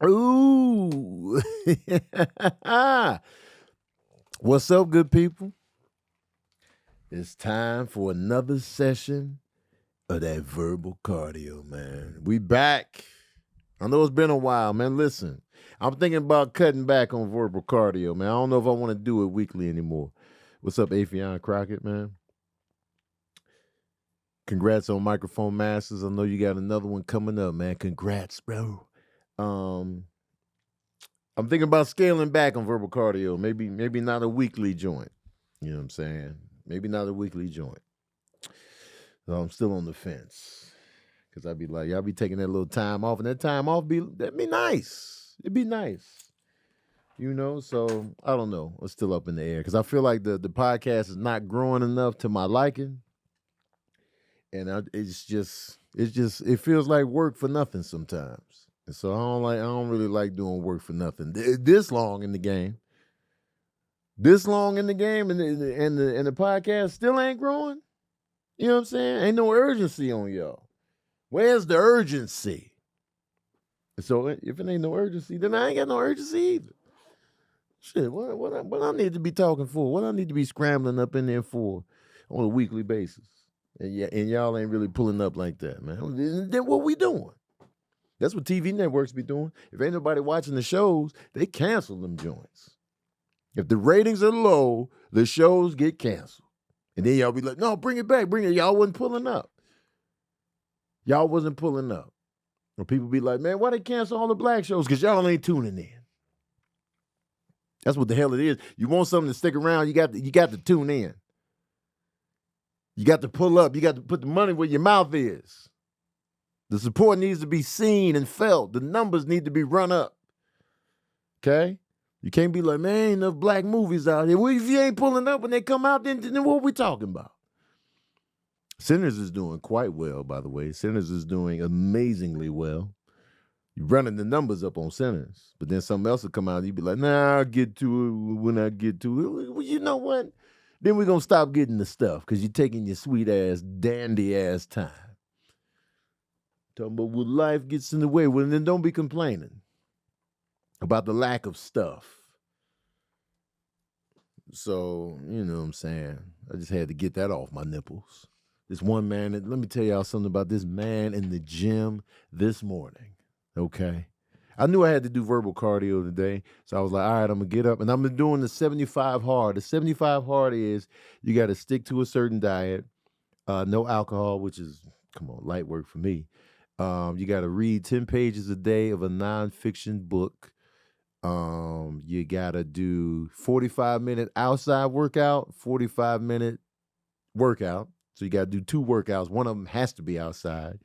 Ooh. What's up, good people? It's time for another session of that verbal cardio, man. We back. I know it's been a while, man. Listen, I'm thinking about cutting back on verbal cardio, man. I don't know if I want to do it weekly anymore. What's up, Afion Crockett, man? Congrats on Microphone Masters. I know you got another one coming up, man. Congrats, bro. Um, I'm thinking about scaling back on verbal cardio. Maybe not a weekly joint. You know what I'm saying? Maybe not a weekly joint. So I'm still on the fence. Cause I'd be like, y'all be taking that little time off, and that time off that'd be nice. It'd be nice. You know, so I don't know. It's still up in the air. Cause I feel like the podcast is not growing enough to my liking. And it feels like work for nothing sometimes. And so I don't really like doing work for nothing. This long in the game. This long in the game and the podcast still ain't growing. You know what I'm saying? Ain't no urgency on y'all. Where's the urgency? So if it ain't no urgency, then I ain't got no urgency either. Shit, what I need to be talking for? What I need to be scrambling up in there for on a weekly basis? And y'all ain't really pulling up like that, man. Then what we doing? That's what TV networks be doing. If ain't nobody watching the shows, they cancel them joints. If the ratings are low, the shows get canceled. And then y'all be like, no, bring it back, bring it. Y'all wasn't pulling up. Y'all wasn't pulling up. Or people be like, man, why they cancel all the black shows? Because y'all ain't tuning in. That's what the hell it is. You want something to stick around, you got to tune in. You got to pull up. You got to put the money where your mouth is. The support needs to be seen and felt. The numbers need to be run up. Okay? You can't be like, man, ain't enough black movies out here. Well, if you ain't pulling up when they come out, then what are we talking about? Sinners is doing quite well, by the way. Sinners is doing amazingly well. You're running the numbers up on Sinners. But then something else will come out and you be like, nah, I'll get to it when I get to it. Well, you know what? Then we're going to stop getting the stuff because you're taking your sweet-ass, dandy-ass time. Talking about what life gets in the way. Well, then don't be complaining about the lack of stuff. So, you know what I'm saying? I just had to get that off my nipples. This one man, let me tell y'all something about this man in the gym this morning, okay? I knew I had to do verbal cardio today, so I was like, all right, I'm going to get up, and I'm doing the 75 hard. The 75 hard is you got to stick to a certain diet, no alcohol, which is, come on, light work for me. You got to read 10 pages a day of a nonfiction book. You got to do 45-minute outside workout, 45-minute workout. So you got to do 2 workouts. One of them has to be outside.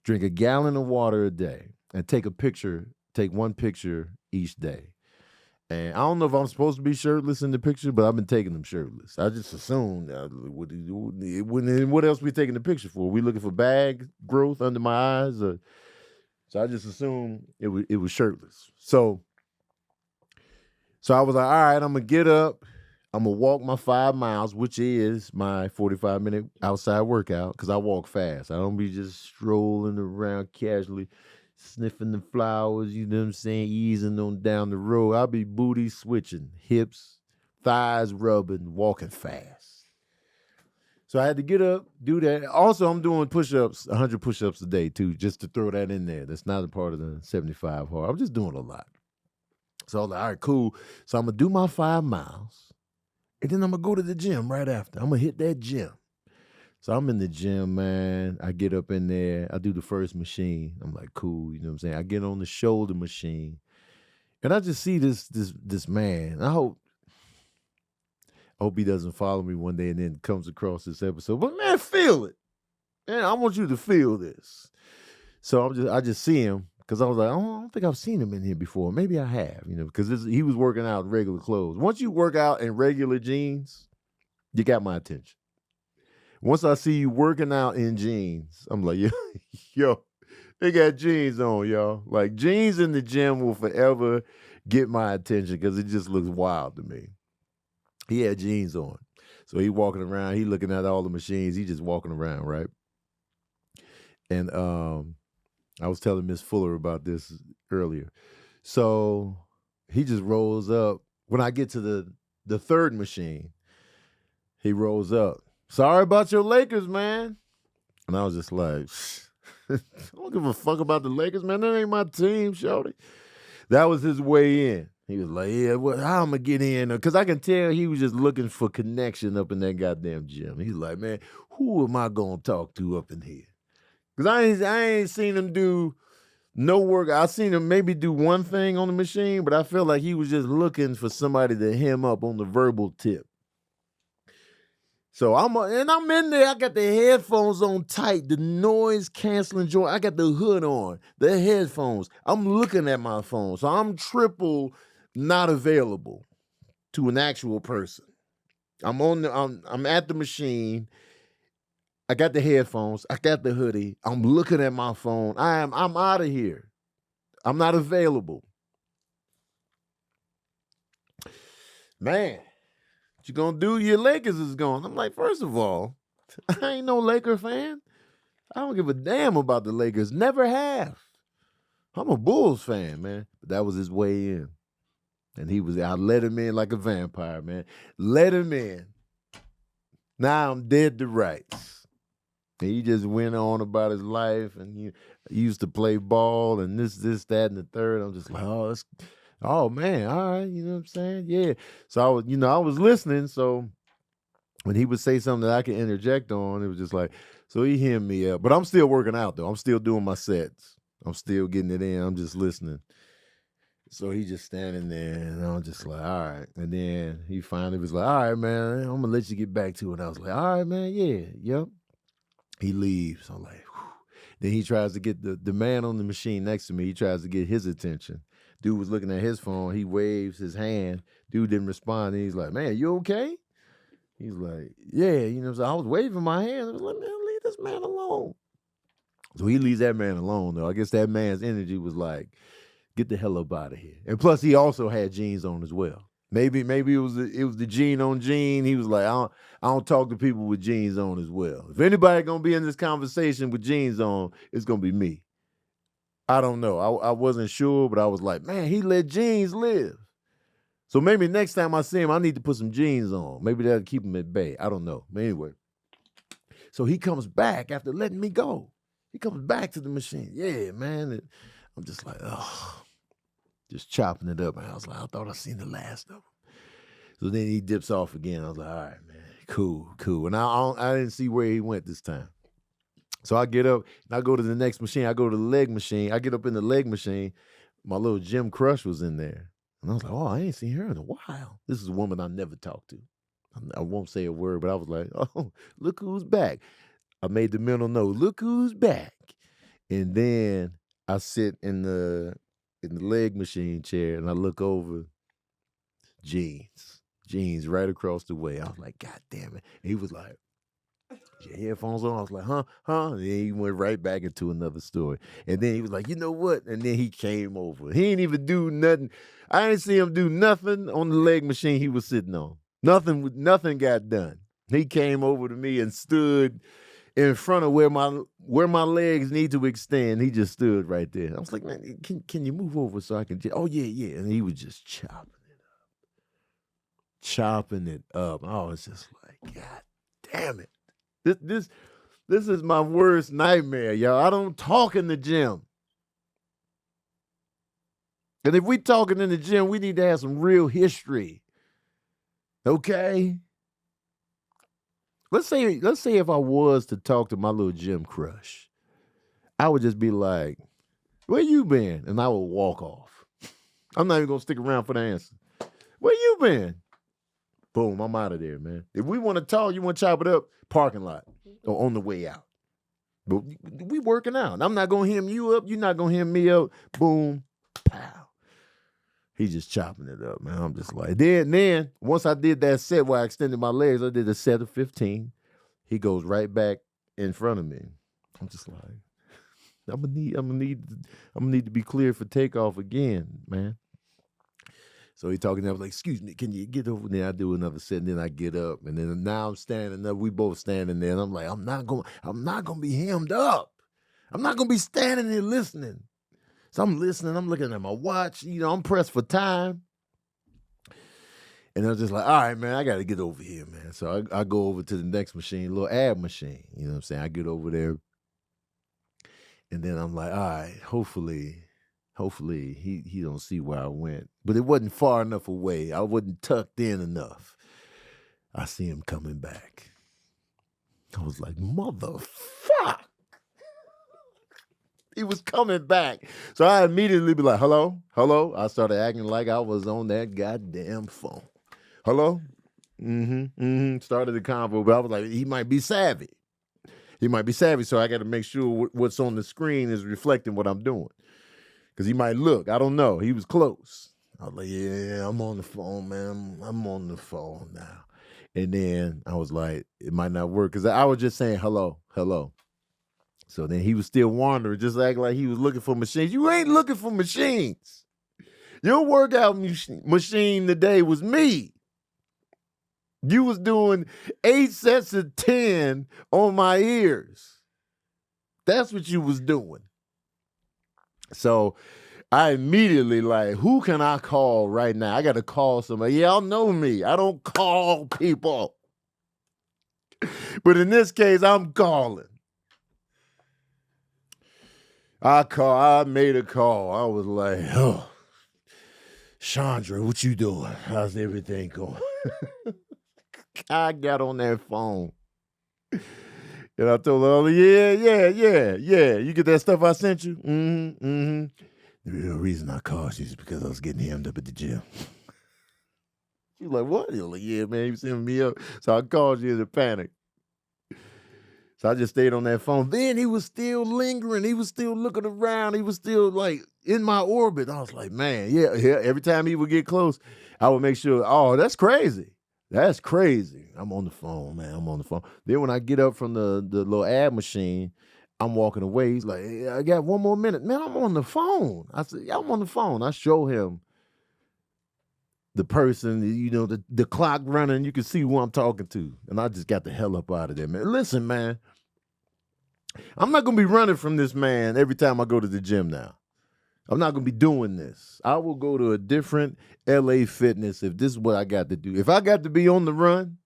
Drink a gallon of water a day and take one picture each day. And I don't know if I'm supposed to be shirtless in the picture, but I've been taking them shirtless. I just assumed, what else we taking the picture for? We looking for bag growth under my eyes? So I just assumed it was shirtless. So I was like, all right, I'm going to get up. I'm going to walk my 5 miles, which is my 45-minute outside workout, because I walk fast. I don't be just strolling around casually, sniffing the flowers, you know what I'm saying, easing on down the road. I'll be booty switching, hips, thighs rubbing, walking fast. So I had to get up, do that. Also, I'm doing push-ups, 100 push-ups a day, too, just to throw that in there. That's not a part of the 75 hard. I'm just doing a lot. So I was like, all right, cool. So I'm going to do my 5 miles. And then I'm going to go to the gym right after. I'm going to hit that gym. So I'm in the gym, man. I get up in there. I do the first machine. I'm like, cool. You know what I'm saying? I get on the shoulder machine. And I just see this man. I hope he doesn't follow me one day and then comes across this episode. But, man, feel it. Man, I want you to feel this. So I just see him. Because I was like, I don't think I've seen him in here before. Maybe I have, because he was working out in regular clothes. Once you work out in regular jeans, you got my attention. Once I see you working out in jeans, I'm like, yo, they got jeans on, y'all. Like, jeans in the gym will forever get my attention because it just looks wild to me. He had jeans on. So he walking around, he looking at all the machines. He just walking around, right? And I was telling Miss Fuller about this earlier. So he just rolls up. When I get to the third machine, he rolls up. Sorry about your Lakers, man. And I was just like, I don't give a fuck about the Lakers, man. That ain't my team, shorty. That was his way in. He was like, yeah, well, how I'm going to get in? Because I can tell he was just looking for connection up in that goddamn gym. He's like, man, who am I going to talk to up in here? Because I ain't seen him do no work. I seen him maybe do one thing on the machine, but I felt like he was just looking for somebody to hem up on the verbal tip. So I'm in there. I got the headphones on tight, the noise canceling joint. I got the hood on, the headphones. I'm looking at my phone, so I'm triple not available to an actual person. I'm at the machine. I got the headphones. I got the hoodie. I'm looking at my phone. I'm out of here. I'm not available. Man. You gonna do? Your Lakers is gone. I'm like, first of all, I ain't no Laker fan. I don't give a damn about the Lakers. Never have. I'm a Bulls fan, man. But that was his way in. And I let him in like a vampire, man. Let him in. Now I'm dead to rights. And he just went on about his life, and he used to play ball and this, that, and the third. I'm just like, oh man, all right, you know what I'm saying? Yeah. So I was listening. So when he would say something that I could interject on, it was just like, so he hemmed me up. But I'm still working out though. I'm still doing my sets. I'm still getting it in. I'm just listening. So he just standing there, and I'm just like, all right. And then he finally was like, all right, man, I'm gonna let you get back to it. I was like, all right, man, yeah, yep. He leaves. I'm like, whew. Then he tries to get the man on the machine next to me. He tries to get his attention. Dude was looking at his phone. He waves his hand. Dude didn't respond. And he's like, man, you okay? He's like, yeah. You know, so I was waving my hand. I was like, man, leave this man alone. So he leaves that man alone, though. I guess that man's energy was like, get the hell up out of here. And plus, he also had jeans on as well. Maybe it was the jean on jean. He was like, I don't talk to people with jeans on as well. If anybody gonna be in this conversation with jeans on, it's gonna be me. I don't know. I wasn't sure, but I was like, man, he let jeans live. So maybe next time I see him, I need to put some jeans on. Maybe that'll keep him at bay. I don't know. But anyway, so he comes back after letting me go. He comes back to the machine. Yeah, man. And I'm just like, oh, just chopping it up. And I was like, I thought I seen the last of him. So then he dips off again. I was like, all right, man, cool. And I didn't see where he went this time. So I get up and I go to the next machine. I go to the leg machine. I get up in the leg machine. My little gym crush was in there. And I was like, oh, I ain't seen her in a while. This is a woman I never talked to. I won't say a word, but I was like, oh, look who's back. I made the mental note, look who's back. And then I sit in the leg machine chair and I look over, jeans right across the way. I was like, God damn it. And he was like, your headphones on? I was like, huh? And then he went right back into another story. And then he was like, you know what? And then he came over. He didn't even do nothing. I didn't see him do nothing on the leg machine he was sitting on. Nothing got done. He came over to me and stood in front of where my legs need to extend. He just stood right there. I was like, man, can you move over so I can? Oh yeah. And he was just chopping it up. I was just like, God damn it. This is my worst nightmare, y'all. I don't talk in the gym. And if we talking in the gym, we need to have some real history. Okay? Let's say if I was to talk to my little gym crush, I would just be like, where you been? And I would walk off. I'm not even going to stick around for the answer. Where you been? Boom, I'm out of there, man. If we want to talk, you want to chop it up, parking lot or on the way out. But we working out. I'm not going to hem you up. You're not going to hem me up. Boom, pow. He's just chopping it up, man. I'm just like, then once I did that set where I extended my legs, I did a set of 15. He goes right back in front of me. I'm just like, I'm gonna need to be clear for takeoff again, man. So he talking to me, I was like, excuse me, can you get over there? I do another set, and then I get up, and then now I'm standing up. We both standing there, and I'm like, I'm not gonna be hemmed up. I'm not gonna be standing there listening. So I'm listening. I'm looking at my watch. You know, I'm pressed for time. And I was just like, all right, man, I got to get over here, man. So I go over to the next machine, little ad machine. You know what I'm saying? I get over there. And then I'm like, all right, hopefully he don't see where I went. But it wasn't far enough away. I wasn't tucked in enough. I see him coming back. I was like, motherfuck. He was coming back. So I immediately be like, hello, hello. I started acting like I was on that goddamn phone. Hello? Started the convo, but I was like, he might be savvy. So I got to make sure what's on the screen is reflecting what I'm doing. Because he might look. I don't know. He was close. I was like, yeah, I'm on the phone, man. I'm on the phone now. And then I was like, it might not work. Because I was just saying, hello, hello. So then he was still wandering, just acting like he was looking for machines. You ain't looking for machines. Your workout machine today was me. You was doing 8 sets of 10 on my ears. That's what you was doing. So I immediately like, who can I call right now? I got to call somebody. Y'all know me. I don't call people. But in this case, I'm calling. I made a call. I was like, oh, Chandra, what you doing? How's everything going? I got on that phone. And I told her, oh, yeah. You get that stuff I sent you? The real reason I called you is because I was getting hemmed up at the gym. She was like, what? He was like, yeah, man, he was sending me up. So I called you in a panic. So I just stayed on that phone. Then he was still lingering. He was still looking around. He was still like in my orbit. I was like, man, yeah. Every time he would get close, I would make sure, oh, that's crazy. That's crazy. I'm on the phone, man. I'm on the phone. Then when I get up from the little ad machine, I'm walking away. He's like, hey, I got 1 more minute. Man, I'm on the phone. I said, yeah, I'm on the phone. I show him the person, you know, the clock running. You can see who I'm talking to. And I just got the hell up out of there, man. Listen, man. I'm not going to be running from this man every time I go to the gym now. I'm not going to be doing this. I will go to a different LA Fitness if this is what I got to do. If I got to be on the run,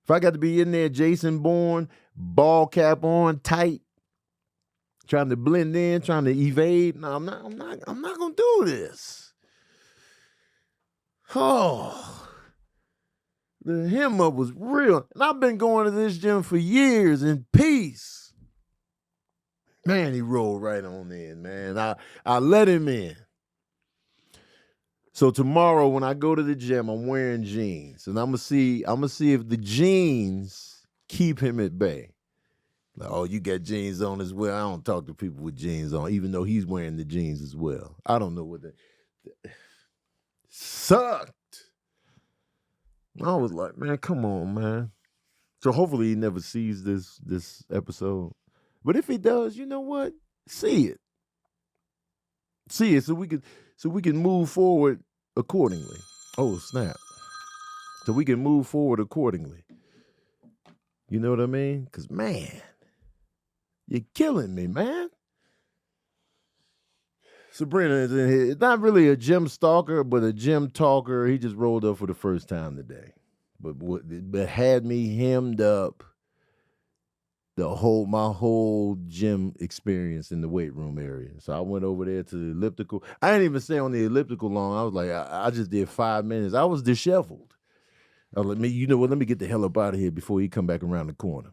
if I got to be in there, Jason Bourne, ball cap on, tight, trying to blend in, trying to evade, no, I'm not going to do this. Oh, the hem up was real. And I've been going to this gym for years in peace. Man, he rolled right on in, man. I let him in. So tomorrow when I go to the gym, I'm wearing jeans. And I'm gonna see if the jeans keep him at bay. Like, oh, you got jeans on as well. I don't talk to people with jeans on, even though he's wearing the jeans as well. I don't know what that sucked. I was like, man, come on, man. So hopefully he never sees this episode. But if he does, you know what? See it so we can move forward accordingly. Oh, snap. So we can move forward accordingly. You know what I mean? Because, man, you're killing me, man. Sabrina is not really a gym stalker, but a gym talker. He just rolled up for the first time today. But had me hemmed up my whole gym experience in the weight room area. So I went over there to the elliptical. I didn't even stay on the elliptical long. I was like, I just did 5 minutes. I was disheveled. I was like, you know what? Let me get the hell up out of here before he come back around the corner.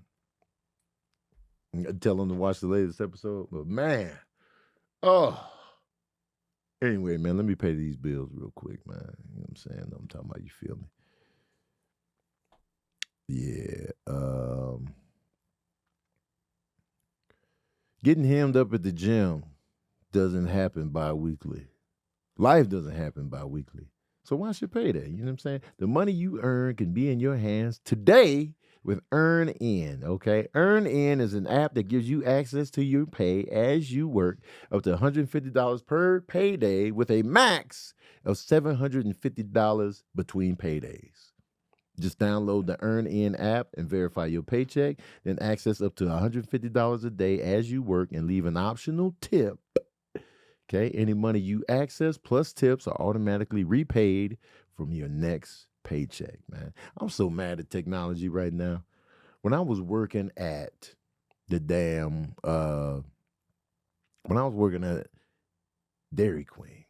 Tell him to watch the latest episode. But man, anyway, man, let me pay these bills real quick, man. You know what I'm saying? I'm talking about, you feel me? Yeah. Getting hemmed up at the gym doesn't happen bi-weekly. Life doesn't happen bi-weekly. So why should payday? You know what I'm saying? The money you earn can be in your hands today with EarnIn, okay? EarnIn is an app that gives you access to your pay as you work up to $150 per payday with a max of $750 between paydays. Just download the EarnIn app and verify your paycheck, then access up to $150 a day as you work and leave an optional tip. Okay, any money you access plus tips are automatically repaid from your next paycheck, man. I'm so mad at technology right now. When I was working at the damn, when I was working at Dairy Queen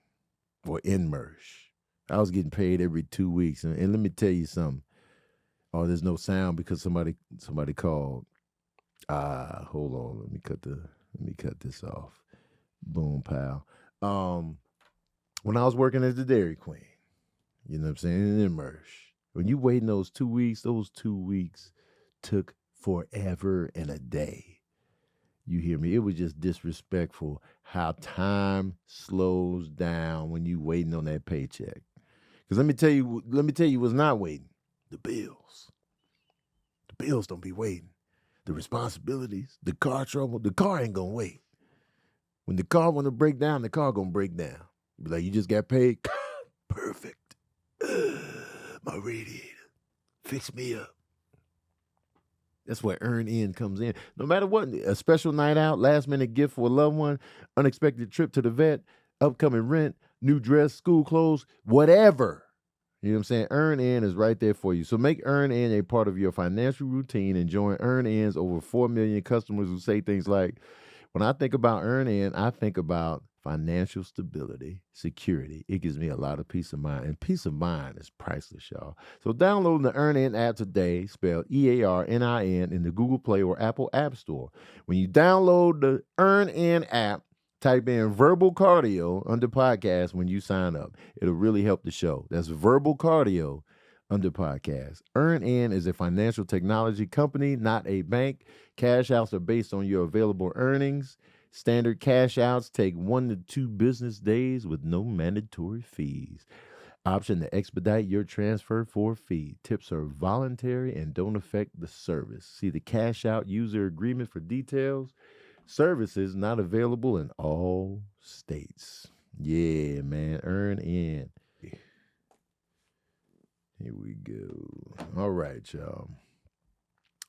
or Inmersh, I was getting paid every 2 weeks. And let me tell you something. Oh, there's no sound because somebody called. Hold on. Let me cut this off. Boom, pal. When I was working at the Dairy Queen, you know what I'm saying, in Immerse, when you waiting those 2 weeks, those 2 weeks took forever and a day. You hear me? It was just disrespectful how time slows down when you waiting on that paycheck. Because let me tell you what's not waiting. The bills. The bills don't be waiting. The responsibilities, the car trouble, the car ain't gonna wait. When the car wanna break down, the car gonna break down. Be like, you just got paid? Perfect. My radiator. Fix me up. That's where EarnIn comes in. No matter what, a special night out, last minute gift for a loved one, unexpected trip to the vet, upcoming rent, new dress, school clothes, whatever. You know what I'm saying? EarnIn is right there for you. So make EarnIn a part of your financial routine and join EarnIn's over 4 million customers who say things like, when I think about EarnIn, I think about financial stability, security. It gives me a lot of peace of mind. And peace of mind is priceless, y'all. So download the EarnIn app today, spelled EARNIN, in the Google Play or Apple App Store. When you download the EarnIn app, type in verbal cardio under podcast when you sign up. It'll really help the show. That's verbal cardio under podcast. EarnIn is a financial technology company, not a bank. Cash outs are based on your available earnings. Standard cash outs take 1 to 2 business days with no mandatory fees. Option to expedite your transfer for a fee. Tips are voluntary and don't affect the service. See the cash out user agreement for details. Services not available in all states. Yeah, man. EarnIn. Here we go. All right, y'all.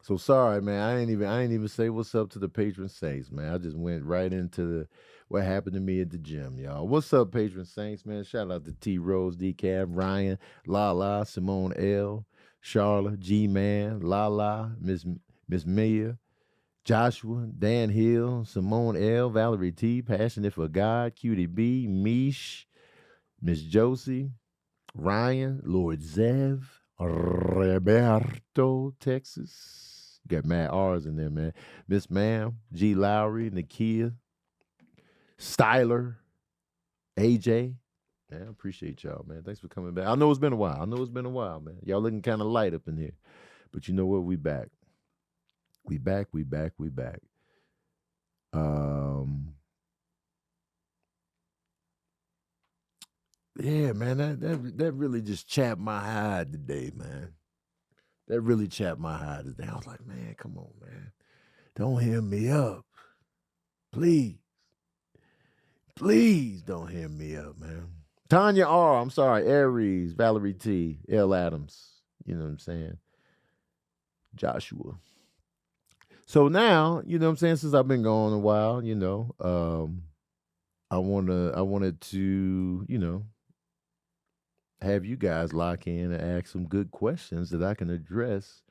So sorry, man. I ain't even say what's up to the patron saints, man. I just went right into what happened to me at the gym, y'all. What's up, patron saints, man? Shout out to T Rose, Decaf, Ryan, Lala, Simone L, Charlotte, G Man, Lala, Miss Mia, Joshua, Dan Hill, Simone L, Valerie T, Passionate for God, Cutie B, Mish, Miss Josie, Ryan, Lord Zev, Roberto, Texas. Got mad R's in there, man. Miss Ma'am, G Lowry, Nakia, Styler, AJ. Man, I appreciate y'all, man. Thanks for coming back. I know it's been a while. Man. Y'all looking kind of light up in here. But you know what? We back. We back. Yeah, man, that really just chapped my hide today, man. That really chapped my hide today. I was like, man, come on, man. Don't hem me up. Please. Please don't hem me up, man. Tanya R, I'm sorry, Aries, Valerie T, L. Adams. You know what I'm saying? Joshua. So now, you know what I'm saying, since I've been gone a while, you know, I wanted to, you know, have you guys lock in and ask some good questions that I can address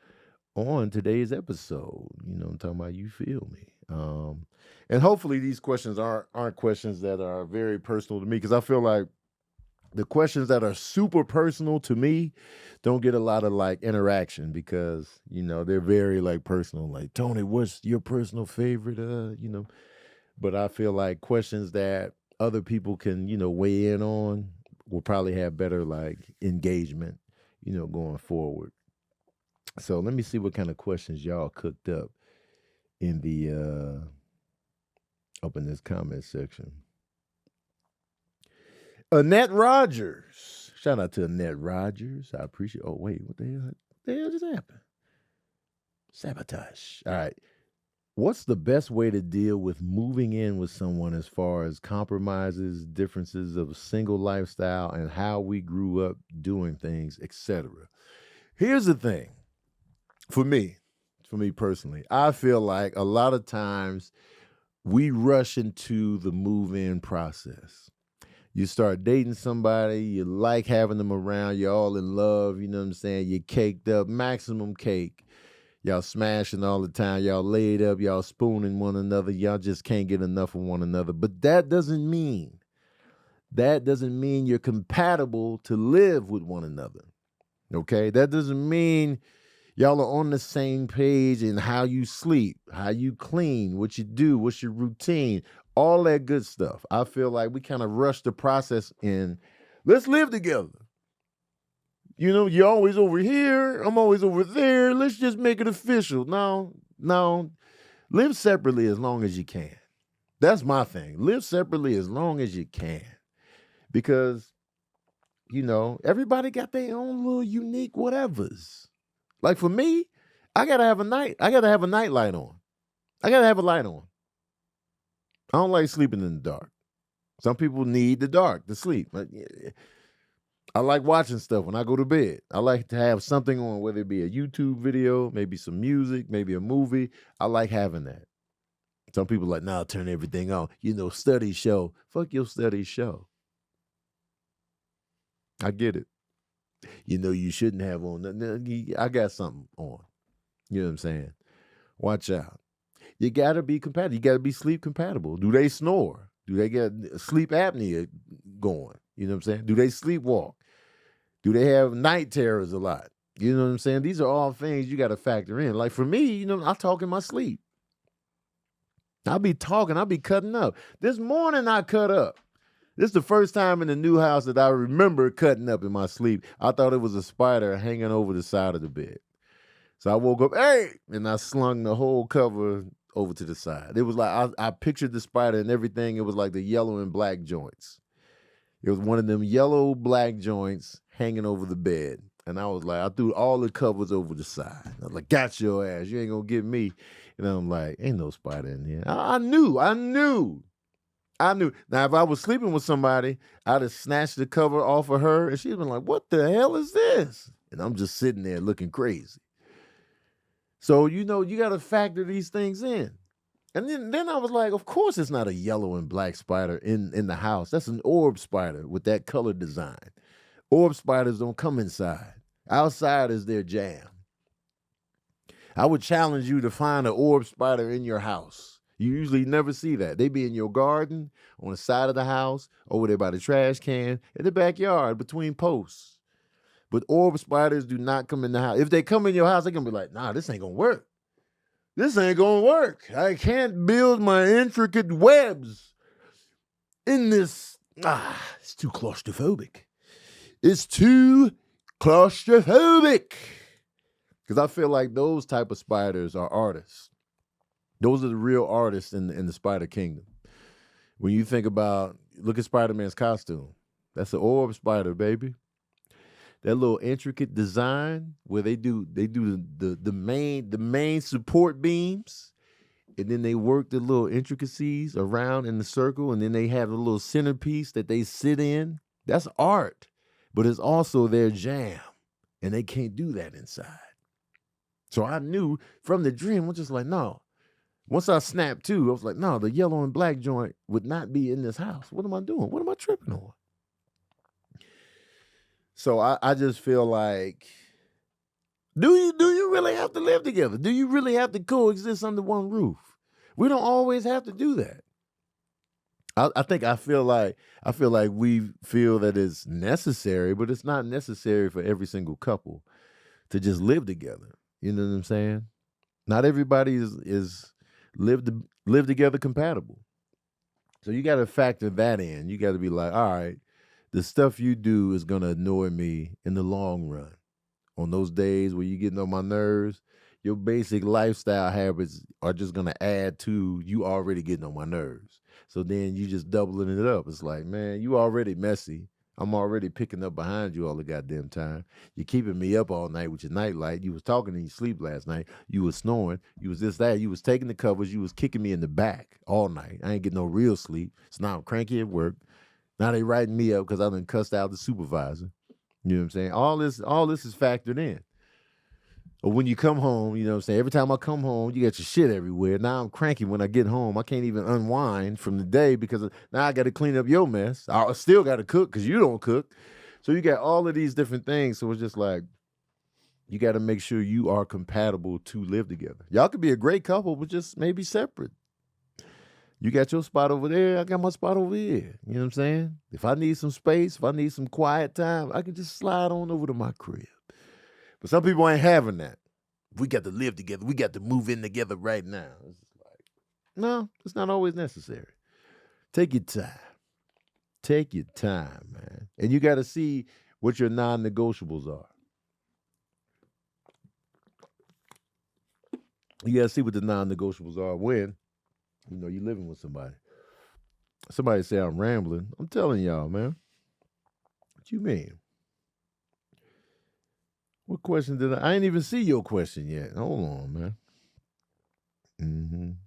on today's episode. You know, I'm talking about, you feel me. And hopefully these questions aren't questions that are very personal to me, because I feel like the questions that are super personal to me don't get a lot of like interaction, because, you know, they're very like personal, like, Tony, what's your personal favorite, you know, but I feel like questions that other people can, you know, weigh in on will probably have better like engagement, you know, going forward. So let me see what kind of questions y'all cooked up in the up in this comment section. Annette Rogers. Shout out to Annette Rogers. I appreciate. Oh, wait, what the hell just happened? Sabotage. All right. What's the best way to deal with moving in with someone as far as compromises, differences of single lifestyle, and how we grew up doing things, etc.? Here's the thing. For me personally, I feel like a lot of times we rush into the move-in process. You start dating somebody, you like having them around, you're all in love, you know what I'm saying? You're caked up, maximum cake. Y'all smashing all the time, y'all laid up, y'all spooning one another, y'all just can't get enough of one another. But that doesn't mean you're compatible to live with one another. Okay? That doesn't mean y'all are on the same page in how you sleep, how you clean, what you do, what's your routine, all that good stuff. I feel like we kind of rush the process in, let's live together. You know, you're always over here, I'm always over there. Let's just make it official. No, live separately as long as you can. That's my thing. Live separately as long as you can. Because, you know, everybody got their own little unique whatevers. Like for me, I gotta have a night light on. I gotta have a light on. I don't like sleeping in the dark. Some people need the dark to sleep. I like watching stuff when I go to bed. I like to have something on, whether it be a YouTube video, maybe some music, maybe a movie. I like having that. Some people are like, nah, turn everything on. You know, study show. Fuck your study show. I get it. You know, you shouldn't have on. I got something on. You know what I'm saying? Watch out. You got to be compatible. You got to be sleep compatible. Do they snore? Do they get sleep apnea going? You know what I'm saying? Do they sleepwalk? Do they have night terrors a lot? You know what I'm saying? These are all things you got to factor in. Like for me, you know, I talk in my sleep. I'll be talking. I'll be cutting up. This morning I cut up. This is the first time in the new house that I remember cutting up in my sleep. I thought it was a spider hanging over the side of the bed. So I woke up, hey, and I slung the whole cover over to the side. It was like, I pictured the spider and everything. It was like the yellow and black joints. It was one of them yellow black joints hanging over the bed. And I was like, I threw all the covers over the side. I was like, got your ass. You ain't gonna get me. And I'm like, ain't no spider in here. I knew. Now, if I was sleeping with somebody, I'd have snatched the cover off of her, and she'd been like, what the hell is this? And I'm just sitting there looking crazy. So, you know, you got to factor these things in. And then I was like, of course it's not a yellow and black spider in the house. That's an orb spider with that color design. Orb spiders don't come inside. Outside is their jam. I would challenge you to find an orb spider in your house. You usually never see that. They be in your garden, on the side of the house, over there by the trash can, in the backyard, between posts. But orb spiders do not come in the house. If they come in your house, they're going to be like, nah, this ain't going to work. This ain't going to work. I can't build my intricate webs in this. It's too claustrophobic. It's too claustrophobic. Because I feel like those type of spiders are artists. Those are the real artists in the spider kingdom. When you think about, look at Spider-Man's costume. That's an orb spider, baby. That little intricate design where they do the main support beams, and then they work the little intricacies around in the circle, and then they have a little centerpiece that they sit in. That's art, but it's also their jam, and they can't do that inside. So I knew from the dream, I was just like, no. Once I snapped too, I was like, no, the yellow and black joint would not be in this house. What am I doing? What am I tripping on? So I just feel like, do you really have to live together? Do you really have to coexist under one roof? We don't always have to do that. I feel like we feel that it's necessary, but it's not necessary for every single couple to just live together. You know what I'm saying? Not everybody is live together compatible. So you got to factor that in. You got to be like, all right, the stuff you do is going to annoy me in the long run. On those days where you're getting on my nerves, your basic lifestyle habits are just going to add to you already getting on my nerves. So then you just doubling it up. It's like, man, you already messy. I'm already picking up behind you all the goddamn time. You're keeping me up all night with your nightlight. You was talking in your sleep last night. You was snoring. You was this, that. You was taking the covers. You was kicking me in the back all night. I ain't getting no real sleep. So now I'm cranky at work. Now they writing me up because I done cussed out the supervisor. You know what I'm saying? All this is factored in. Or when you come home, you know what I'm saying? Every time I come home, you got your shit everywhere. Now I'm cranky when I get home. I can't even unwind from the day because now I got to clean up your mess. I still got to cook because you don't cook. So you got all of these different things. So it's just like, you got to make sure you are compatible to live together. Y'all could be a great couple, but just maybe separate. You got your spot over there. I got my spot over here. You know what I'm saying? If I need some space, if I need some quiet time, I can just slide on over to my crib. But some people ain't having that. We got to live together. We got to move in together right now. It's like, no, it's not always necessary. Take your time. Take your time, man. And you got to see what your non-negotiables are. You got to see what the non-negotiables are when, you're living with somebody. Somebody say I'm rambling. I'm telling y'all, man. What you mean? What question did I ain't even see your question yet. Hold on, man.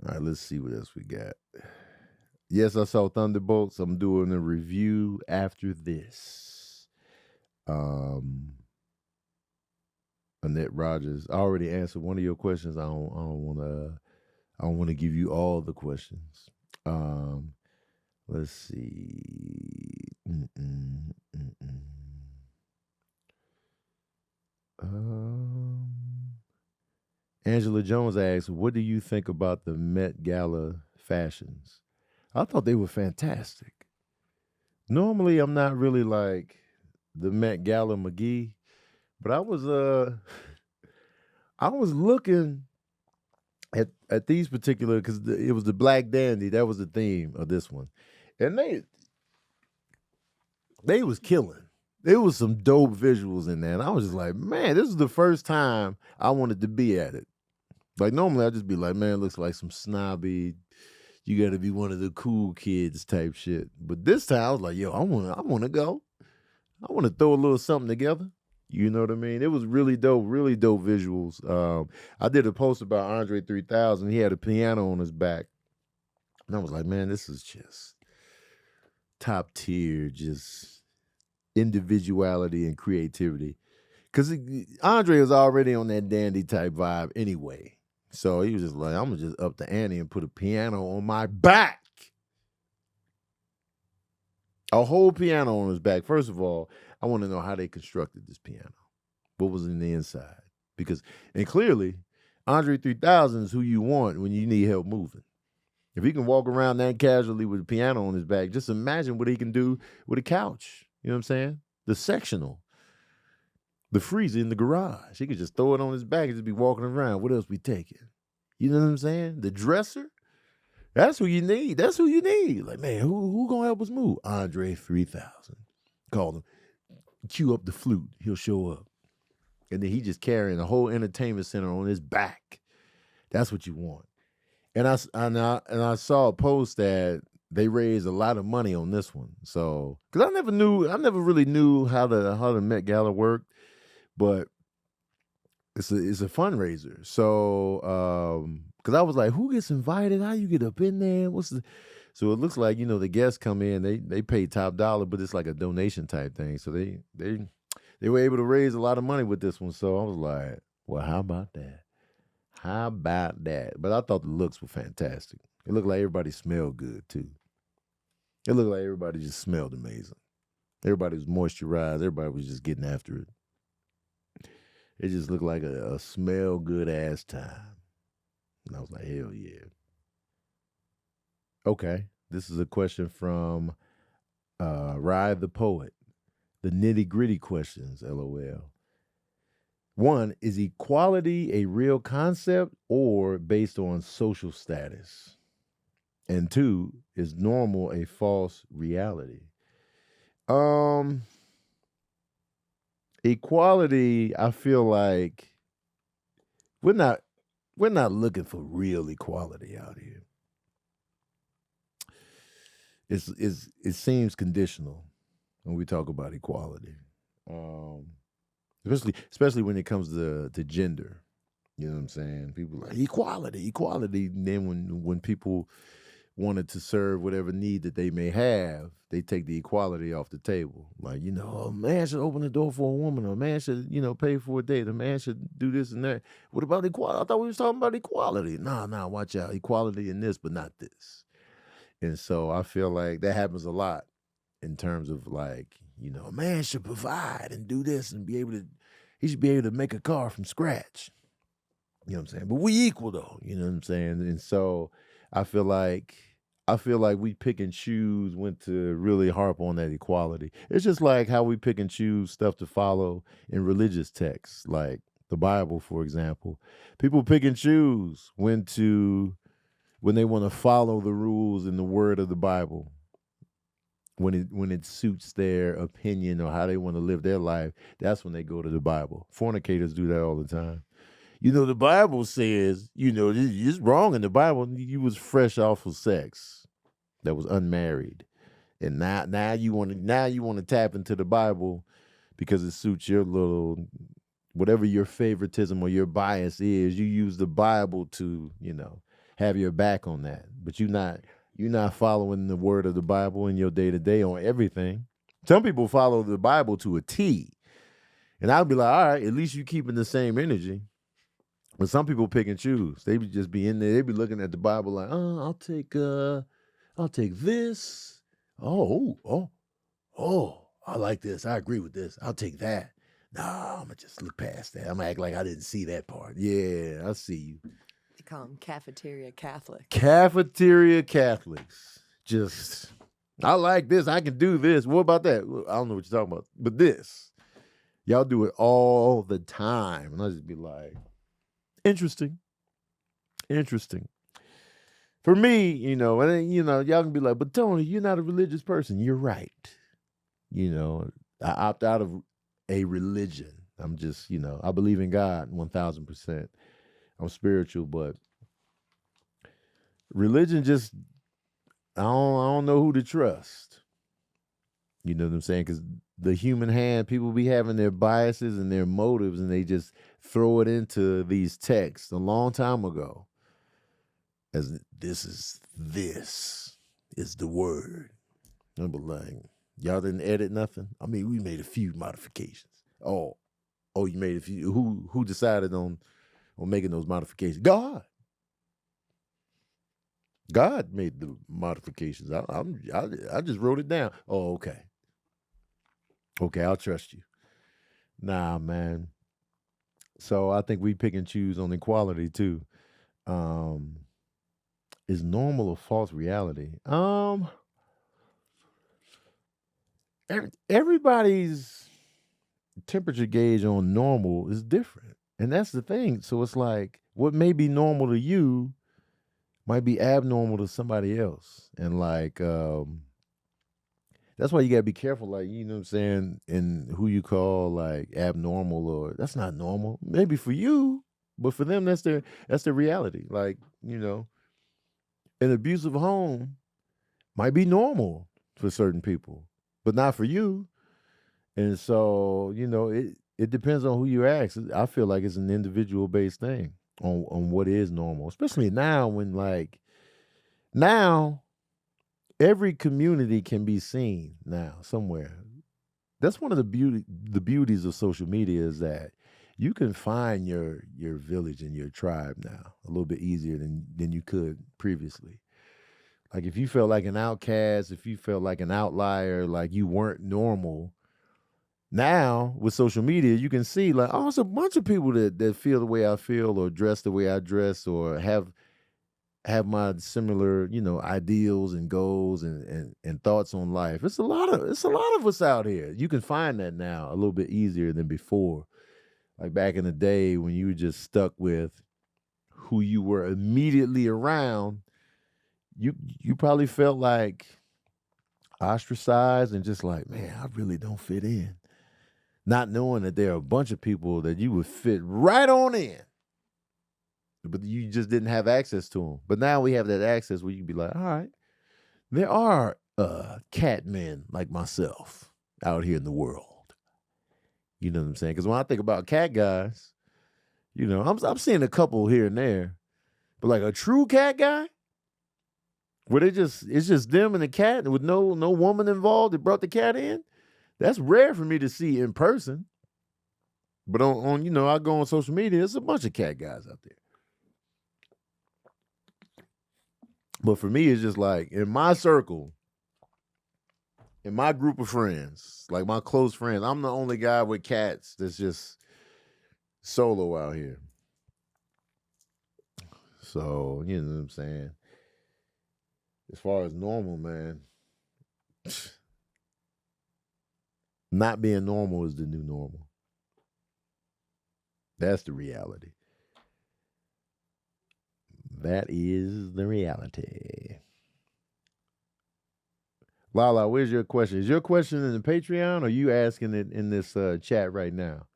All right, let's see what else we got. Yes, I saw Thunderbolts. I'm doing a review after this. Annette Rogers. I already answered one of your questions. I don't want to give you all the questions. Let's see. Angela Jones asks, what do you think about the Met Gala fashions? I thought they were fantastic. Normally, I'm not really like the Met Gala McGee, but I was looking at these particular, because it was the Black Dandy. That was the theme of this one. And they was killing. There was some dope visuals in there. And I was just like, man, this is the first time I wanted to be at it. Like, normally I'd just be like, man, it looks like some snobby, you got to be one of the cool kids type shit. But this time I was like, yo, I want to go. I want to throw a little something together. You know what I mean? It was really dope visuals. I did a post about Andre 3000. He had a piano on his back. And I was like, man, this is just top tier, just individuality and creativity. Because Andre was already on that dandy type vibe anyway. So he was just like, I'm going to just up the ante and put a piano on my back. A whole piano on his back. First of all, I want to know how they constructed this piano. What was in the inside? And clearly, Andre 3000 is who you want when you need help moving. If he can walk around that casually with a piano on his back, just imagine what he can do with a couch. You know what I'm saying? The sectional. The freezer in the garage. He could just throw it on his back and just be walking around. What else we taking? You know what I'm saying? The dresser. That's who you need. That's who you need. Like, man, who gonna help us move? Andre 3000. Call him. Cue up the flute. He'll show up. And then he just carrying a whole entertainment center on his back. That's what you want. And I saw a post that they raised a lot of money on this one. So, because I never really knew how the Met Gala worked, but it's a fundraiser. So, because I was like, who gets invited? How you get up in there? So it looks like, the guests come in, they pay top dollar, but it's like a donation type thing. So they were able to raise a lot of money with this one. So I was like, well, how about that? How about that? But I thought the looks were fantastic. It looked like everybody smelled good too. It looked like everybody just smelled amazing. Everybody was moisturized. Everybody was just getting after it. It just looked like a smell good ass time. And I was like, hell yeah. Okay. This is a question from Ride the Poet. The nitty gritty questions, LOL. 1, is equality a real concept or based on social status? And 2, is normal a false reality? Equality, I feel like we're not looking for real equality out here. It seems conditional when we talk about equality. Especially when it comes to gender. You know what I'm saying? People are like equality. And then when people wanted to serve whatever need that they may have, they take the equality off the table. Like, a man should open the door for a woman, or a man should, pay for a date, a man should do this and that. What about equality? I thought we was talking about equality. Nah, watch out. Equality in this, but not this. And so I feel like that happens a lot in terms of like, a man should provide and do this and he should be able to make a car from scratch. You know what I'm saying? But we equal though, you know what I'm saying? And so I feel like we pick and choose when to really harp on that equality. It's just like how we pick and choose stuff to follow in religious texts, like the Bible, for example. People pick and choose when they want to follow the rules in the word of the Bible. When it suits their opinion or how they want to live their life, that's when they go to the Bible. Fornicators do that all the time. The Bible says, it's wrong in the Bible. You was fresh off of sex that was unmarried. And now you want to tap into the Bible because it suits your little, whatever your favoritism or your bias is, you use the Bible to, have your back on that. But you're not following the word of the Bible in your day-to-day on everything. Some people follow the Bible to a T. And I'll be like, all right, at least you keeping the same energy. But some people pick and choose. They would just be in there. They be looking at the Bible like, I'll take this. Oh, I like this. I agree with this. I'll take that. Nah, I'm gonna just look past that. I'm gonna act like I didn't see that part. Yeah, I see you. They call them cafeteria Catholics. Cafeteria Catholics. Just, I like this. I can do this. What about that? I don't know what you're talking about. But this, y'all do it all the time. And I just be like, interesting. For me, y'all can be like, but Tony, you're not a religious person. You're right. I opt out of a religion. I'm just, I believe in God 1000%. I'm spiritual, but religion just, I don't know who to trust. You know what I'm saying? Because the human hand, people be having their biases and their motives, and they just throw it into these texts a long time ago. As this is the word. I'm like, y'all didn't edit nothing? I mean, we made a few modifications. Oh, you made a few. Who decided on making those modifications? God made the modifications. I just wrote it down. Oh, okay. Okay, I'll trust you. Nah, man. So I think we pick and choose on equality too. Is normal a false reality? Everybody's temperature gauge on normal is different. And that's the thing. So it's like what may be normal to you might be abnormal to somebody else. And like that's why you gotta be careful, like, you know what I'm saying, in who you call like abnormal, or that's not normal. Maybe for you, but for them that's their reality. Like, an abusive home might be normal for certain people, but not for you. And so, it depends on who you ask. I feel like it's an individual based thing on what is normal, especially now when now every community can be seen now somewhere. That's one of the beauties of social media, is that you can find your village and your tribe now a little bit easier than you could previously. Like if you felt like an outcast, if you felt like an outlier, like you weren't normal, now with social media you can see like, oh, it's a bunch of people that feel the way I feel, or dress the way I dress, or have my similar, ideals and goals and thoughts on life. It's a lot of us out here. You can find that now a little bit easier than before. Like back in the day when you were just stuck with who you were immediately around, you probably felt like ostracized and just like, man, I really don't fit in. Not knowing that there are a bunch of people that you would fit right on in, but you just didn't have access to them. But now we have that access where you can be like, all right, there are cat men like myself out here in the world. You know what I'm saying? Because when I think about cat guys, I'm seeing a couple here and there, but like a true cat guy, Where it's just them and the cat with no woman involved that brought the cat in. That's rare for me to see in person. But on I go on social media, there's a bunch of cat guys out there. But for me, it's just like in my circle, in my group of friends, like my close friends, I'm the only guy with cats that's just solo out here. So, you know what I'm saying? As far as normal, man, not being normal is the new normal. That's the reality. That is the reality. Lala, where's your question? Is your question in the Patreon or you asking it in this chat right now?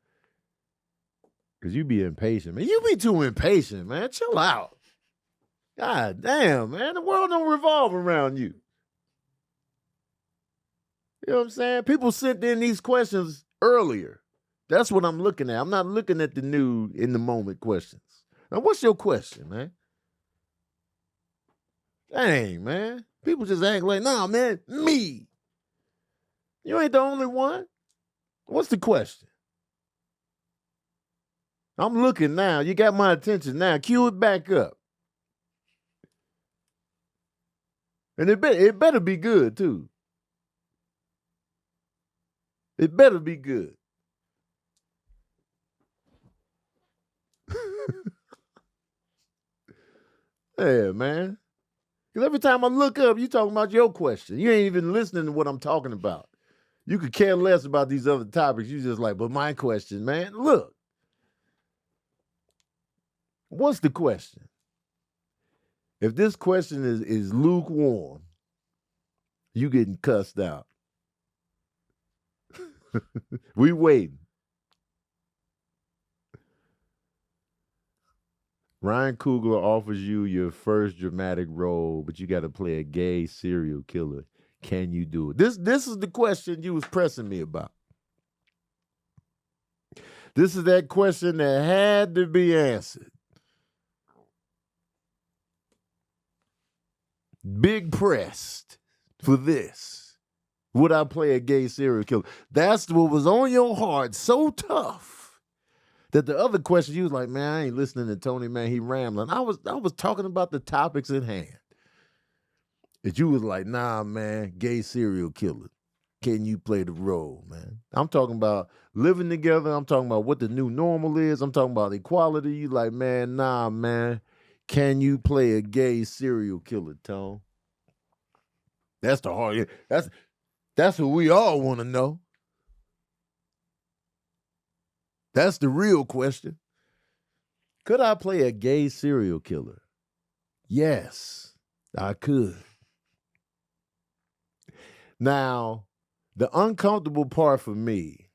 Because you be impatient, man. You be too impatient, man. Chill out. God damn, man. The world don't revolve around you. You know what I'm saying? People sent in these questions earlier. That's what I'm looking at. I'm not looking at the new in the moment questions. Now, what's your question, man? Dang, man. People just act like, nah, man, me. You ain't the only one. What's the question? I'm looking now. You got my attention now. Cue it back up. And it better be good, too. It better be good. Yeah, man. Because every time I look up, you talking about your question. You ain't even listening to what I'm talking about. You could care less about these other topics. You just like, but my question, man, look. What's the question? If this question is lukewarm, you getting cussed out. We waiting. Ryan Coogler offers you your first dramatic role, but you got to play a gay serial killer. Can you do it? This is the question you was pressing me about. This is that question that had to be answered. Big pressed for this. Would I play a gay serial killer? That's what was on your heart so tough that the other question you was like, man, I ain't listening to Tony, man. He rambling. I was talking about the topics at hand. That you was like, nah, man, gay serial killer. Can you play the role, man? I'm talking about living together. I'm talking about what the new normal is. I'm talking about equality. You like, man, nah, man. Can you play a gay serial killer, Tone? That's the hard. That's what we all want to know. That's the real question. Could I play a gay serial killer? Yes, I could. Now, the uncomfortable part for me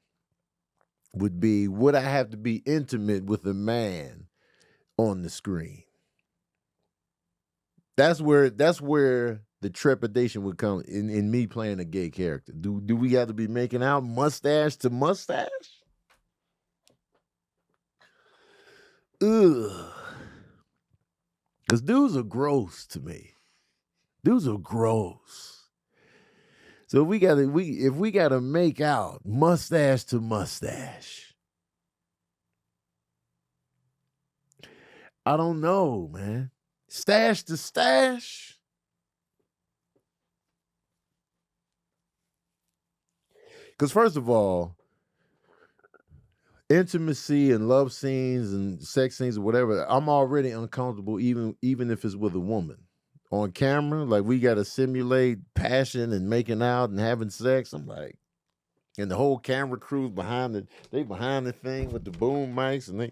would be, would I have to be intimate with a man on the screen? That's where the trepidation would come in me playing a gay character. Do we have to be making out mustache to mustache? Ugh. Because dudes are gross to me. Dudes are gross. So if we gotta make out mustache to mustache, I don't know, man. Stash to stash. Because first of all, intimacy and love scenes and sex scenes or whatever, I'm already uncomfortable even if it's with a woman. On camera, like we got to simulate passion and making out and having sex. I'm like, and the whole camera crew's behind the thing with the boom mics, and they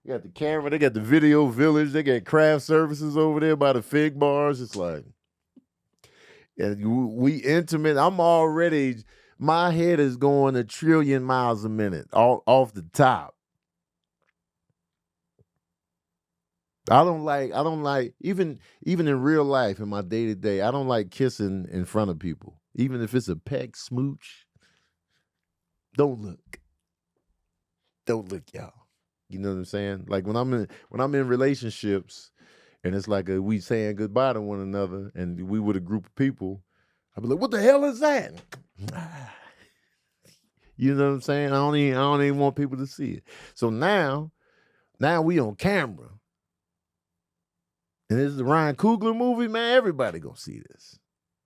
got the camera, they got the video village, they got craft services over there by the fig bars. It's like, and we intimate. I'm already, my head is going 1 trillion miles a minute off the top. I don't like even in real life in my day-to-day, I don't like kissing in front of people. Even if it's a peck smooch. Don't look. Don't look, y'all. You know what I'm saying? Like when I'm in relationships and it's like we saying goodbye to one another, and we with a group of people. I'd be like, "What the hell is that?" You know what I'm saying? I don't even want people to see it. So now we on camera, and this is a Ryan Coogler movie, man. Everybody gonna see this.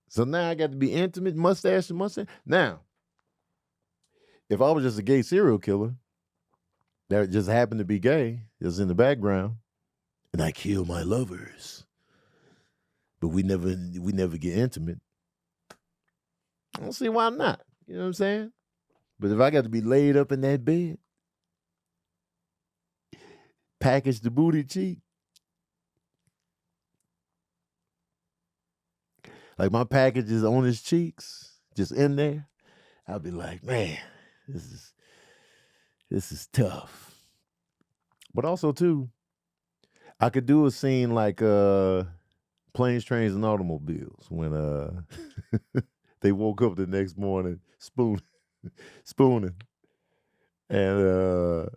So now I got to be intimate, mustache to mustache. Now, if I was just a gay serial killer that just happened to be gay, is in the background, and I kill my lovers, but we never get intimate, I don't see why not. You know what I'm saying? But if I got to be laid up in that bed, package the booty cheek, like my package is on his cheeks, just in there, I'll be like, man, this is tough. But also too, I could do a scene like Planes, Trains, and Automobiles when they woke up the next morning spooning. And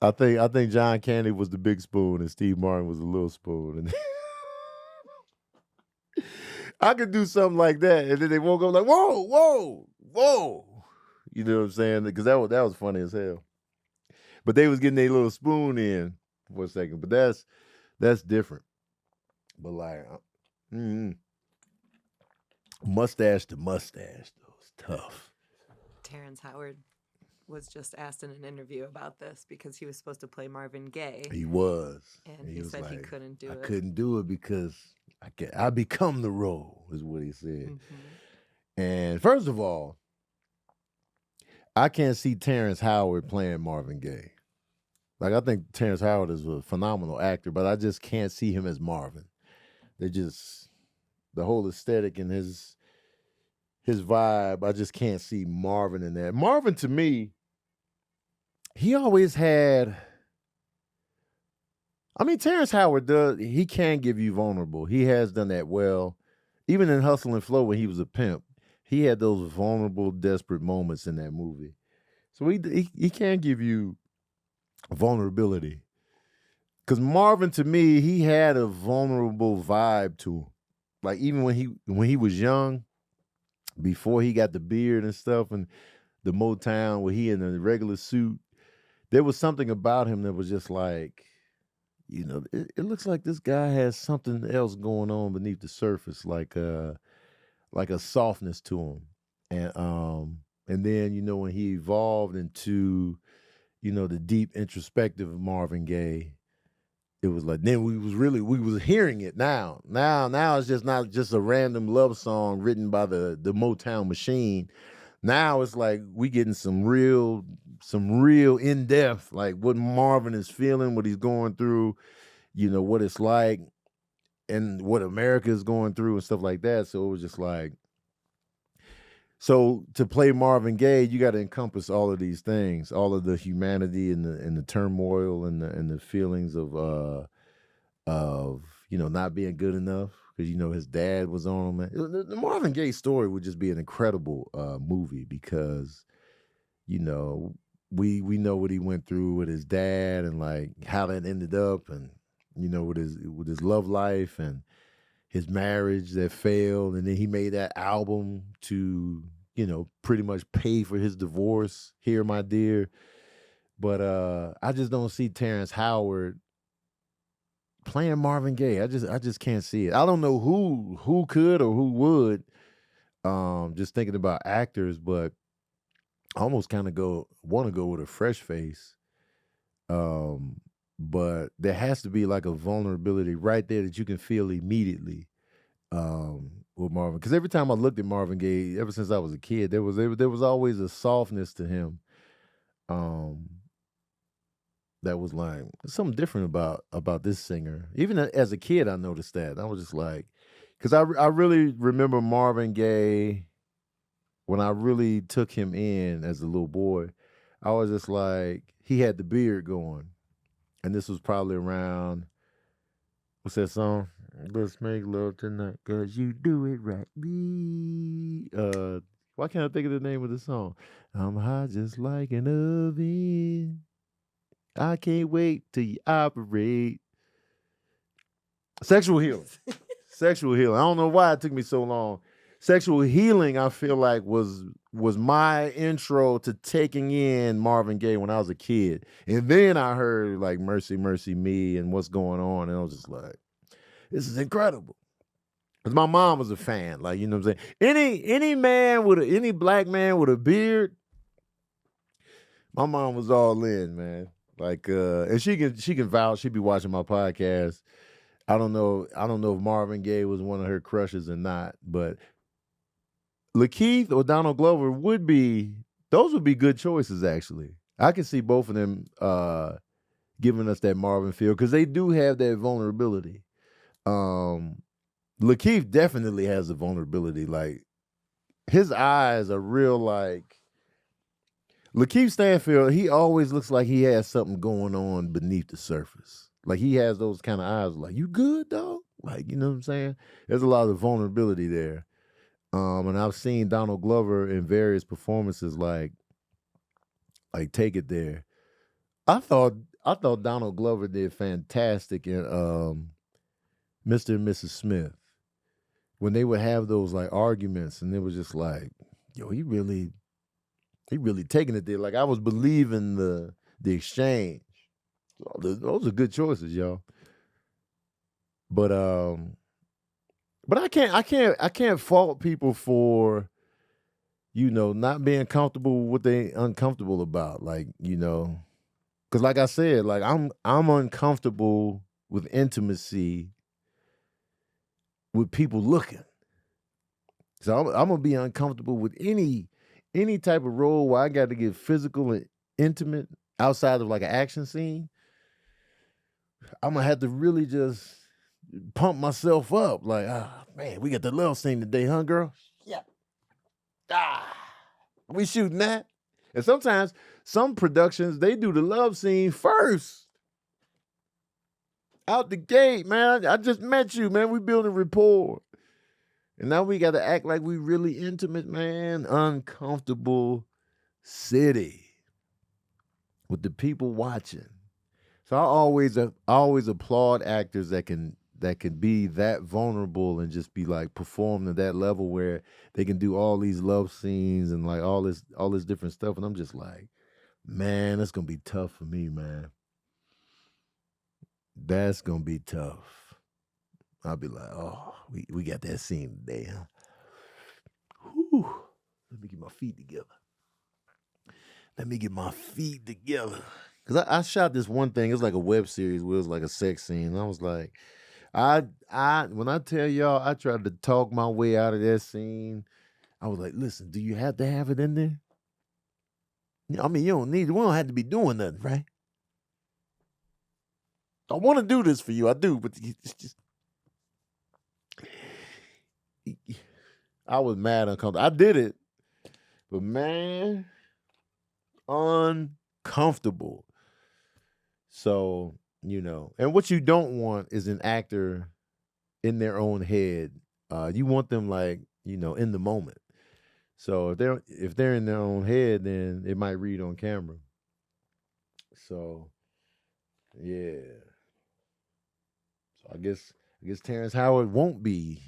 I think John Candy was the big spoon and Steve Martin was the little spoon. And I could do something like that. And then they woke up like, whoa, whoa, whoa. You know what I'm saying? Because that was funny as hell. But they was getting their little spoon in for a second. But that's different. But like, mustache to mustache, though, it's tough. Terrence Howard was just asked in an interview about this because he was supposed to play Marvin Gaye. He was. And he said he couldn't do it. I couldn't do it because I become the role, is what he said. Mm-hmm. And first of all, I can't see Terrence Howard playing Marvin Gaye. Like, I think Terrence Howard is a phenomenal actor, but I just can't see him as Marvin. The whole aesthetic and his vibe, I just can't see Marvin in that. Marvin, to me, he always had, I mean, Terrence Howard he can give you vulnerable. He has done that well. Even in Hustle and Flow when he was a pimp, he had those vulnerable, desperate moments in that movie. So he can give you vulnerability. Because Marvin, to me, he had a vulnerable vibe to him. Like, even when he was young, before he got the beard and stuff and the Motown where he in a regular suit, there was something about him that was just like, you know, it looks like this guy has something else going on beneath the surface, like a softness to him. And then, you know, when he evolved into, you know, the deep introspective Marvin Gaye, it was like, then we was hearing it now. Now it's just not just a random love song written by the Motown machine. Now it's like we getting some real in depth, like what Marvin is feeling, what he's going through, you know, what it's like, and what America is going through and stuff like that. So it was just like, so to play Marvin Gaye, you got to encompass all of these things, all of the humanity and the turmoil and the feelings of you know, not being good enough because, you know, his dad was on him. The Marvin Gaye story would just be an incredible movie because, you know, we know what he went through with his dad and like how that ended up, and, you know, with his love life and his marriage that failed, and then he made that album to, you know, pretty much pay for his divorce, Here My Dear. But I just don't see Terrence Howard playing Marvin Gaye. I just can't see it. I don't know who could or who would. Just thinking about actors, but I almost kind of want to go with a fresh face. But there has to be like a vulnerability right there that you can feel immediately with Marvin. Because every time I looked at Marvin Gaye, ever since I was a kid, there was always a softness to him. That was like something different about this singer. Even as a kid, I noticed that. I was just like, because I really remember Marvin Gaye when I really took him in as a little boy. I was just like, he had the beard going. And this was probably around, what's that song? Let's make love tonight, 'cause you do it right. Why can't I think of the name of the song? I'm hot just like an oven. I can't wait till you operate. Sexual healing. Sexual healing. I don't know why it took me so long. Sexual healing, I feel like, was my intro to taking in Marvin Gaye when I was a kid. And then I heard like Mercy, Mercy Me and What's Going On. And I was just like, this is incredible. Because my mom was a fan. Like, you know what I'm saying? Any black man with a beard, my mom was all in, man. Like, and she can vouch. She be watching my podcast. I don't know if Marvin Gaye was one of her crushes or not, but Lakeith or Donald Glover would be good choices, actually. I can see both of them giving us that Marvin feel because they do have that vulnerability. Lakeith definitely has a vulnerability. Like, his eyes are real, like, Lakeith Stanfield, he always looks like he has something going on beneath the surface. Like, he has those kind of eyes like, you good, dog? Like, you know what I'm saying? There's a lot of vulnerability there. And I've seen Donald Glover in various performances like Take It There. I thought Donald Glover did fantastic in Mr. and Mrs. Smith. When they would have those like arguments and it was just like, yo, he really taking it there. Like, I was believing the exchange. Those are good choices, y'all. But I can't fault people for, you know, not being comfortable with what they uncomfortable about. Like, you know, because like I said, like I'm uncomfortable with intimacy with people looking. So I'm gonna be uncomfortable with any type of role where I got to get physical and intimate outside of like an action scene. I'm gonna have to really just pump myself up. Like, man, we got the love scene today, huh, girl? Yeah. We shooting that. And sometimes some productions, they do the love scene first. Out the gate, man. I just met you, man. We building rapport. And now we got to act like we really intimate, man. Uncomfortable city with the people watching. So I always applaud actors that can be that vulnerable and just be like perform to that level where they can do all these love scenes and like all this different stuff. And I'm just like, man, that's gonna be tough for me, man. That's gonna be tough. I'll be like, oh, we got that scene today, huh? Whew. Let me get my feet together. Cause I shot this one thing. It was like a web series where it was like a sex scene. And I was like, when I tell y'all, I tried to talk my way out of that scene. I was like, listen, do you have to have it in there? I mean, you don't need it. We don't have to be doing nothing, right? I want to do this for you. I do, but it's just. I was mad uncomfortable. I did it, but man, uncomfortable. So, you know, and what you don't want is an actor in their own head. You want them like, you know, in the moment. So if they're in their own head, then it might read on camera. So, yeah. So I guess Terrence Howard won't be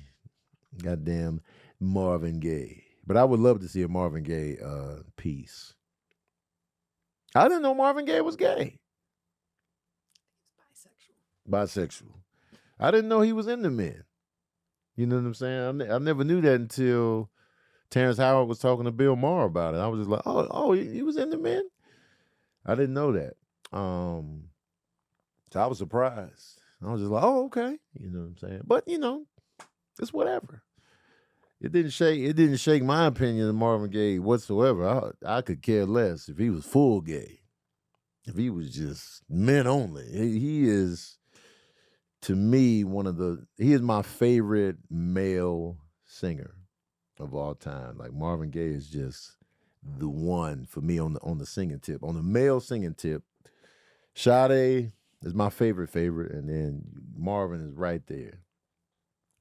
goddamn Marvin Gaye. But I would love to see a Marvin Gaye piece. I didn't know Marvin Gaye was gay. Bisexual. I didn't know he was into men. You know what I'm saying? I never knew that until Terrence Howard was talking to Bill Maher about it. I was just like, oh, he was into men? I didn't know that. So I was surprised. I was just like, oh, okay. You know what I'm saying? But, you know, it's whatever. It didn't shake my opinion of Marvin Gaye whatsoever. I could care less if he was full gay. If he was just men only. He is, to me, he is my favorite male singer of all time. Like, Marvin Gaye is just the one for me on the singing tip. On the male singing tip, Sade is my favorite, and then Marvin is right there.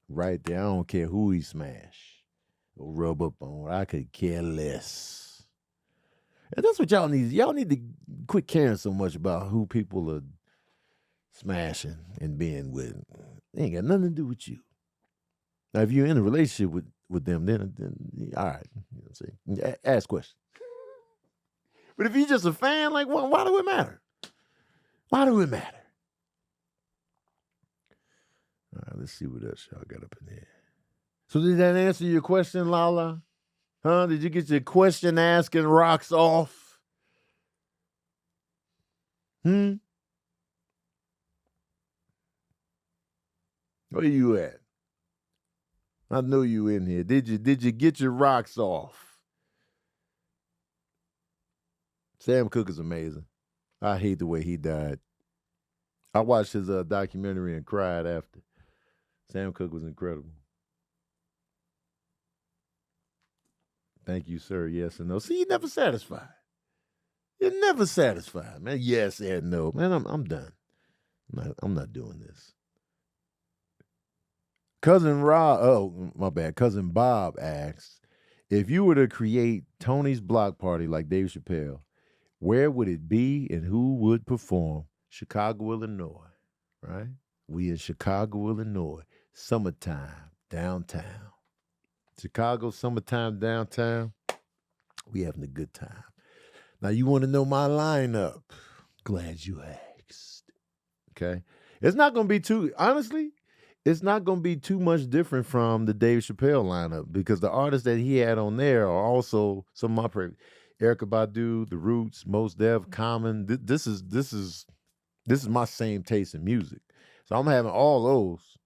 Right there. I don't care who he smash or rub up on. I could care less. And that's what y'all need. Y'all need to quit caring so much about who people are smashing and being with. They ain't got nothing to do with you. Now, if you're in a relationship with them, then all right. You know what I'm saying? Ask questions. But if you're just a fan, like, why do it matter? Why do it matter? All right, let's see what else y'all got up in there. So did that answer your question, Lala? Huh? Did you get your question asking rocks off? Where you at? I know you in here. Did you get your rocks off? Sam Cooke is amazing. I hate the way he died. I watched his documentary and cried after. Sam Cooke was incredible. Thank you, sir. Yes and no. See, you're never satisfied. You're never satisfied, man. Yes and no. Man, I'm done. I'm not doing this. Cousin Bob asks, if you were to create Tony's block party like Dave Chappelle, where would it be and who would perform? Chicago, Illinois, right? We in Chicago, Illinois. Summertime, downtown. Chicago, summertime, downtown. We having a good time. Now, you want to know my lineup? Glad you asked. Okay? It's not going to be too, honestly, it's not going to be too much different from the Dave Chappelle lineup because the artists that he had on there are also some of my favorite. Erykah Badu, The Roots, Mos Def, Common. This is my same taste in music. So I'm having all those.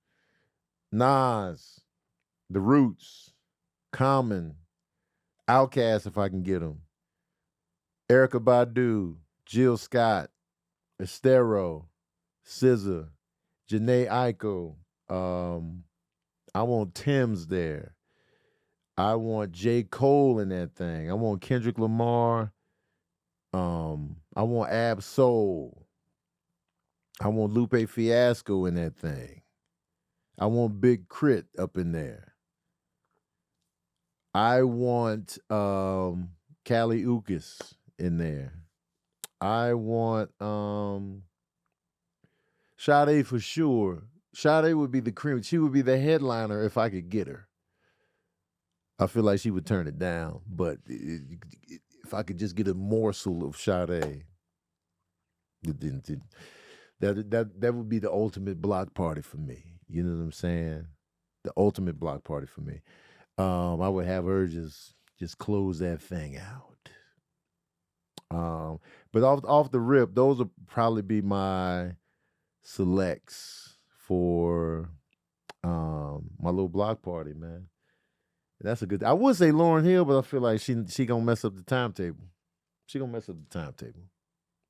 Nas, The Roots, Common, Outkast if I can get them. Erykah Badu, Jill Scott, Estero, SZA, Janae Aiko. I want Tim's there. I want J. Cole in that thing. I want Kendrick Lamar. I want Ab Soul. I want Lupe Fiasco in that thing. I want Big Crit up in there. I want Kali Uchis in there. I want Sade for sure. Sade would be the cream. She would be the headliner if I could get her. I feel like she would turn it down, but if I could just get a morsel of Sade, that would be the ultimate block party for me. You know what I'm saying? The ultimate block party for me. I would have her just close that thing out. But off the rip, those would probably be my selects for my little block party, man. That's a good. I would say Lauryn Hill, but I feel like she gonna mess up the timetable. She gonna mess up the timetable.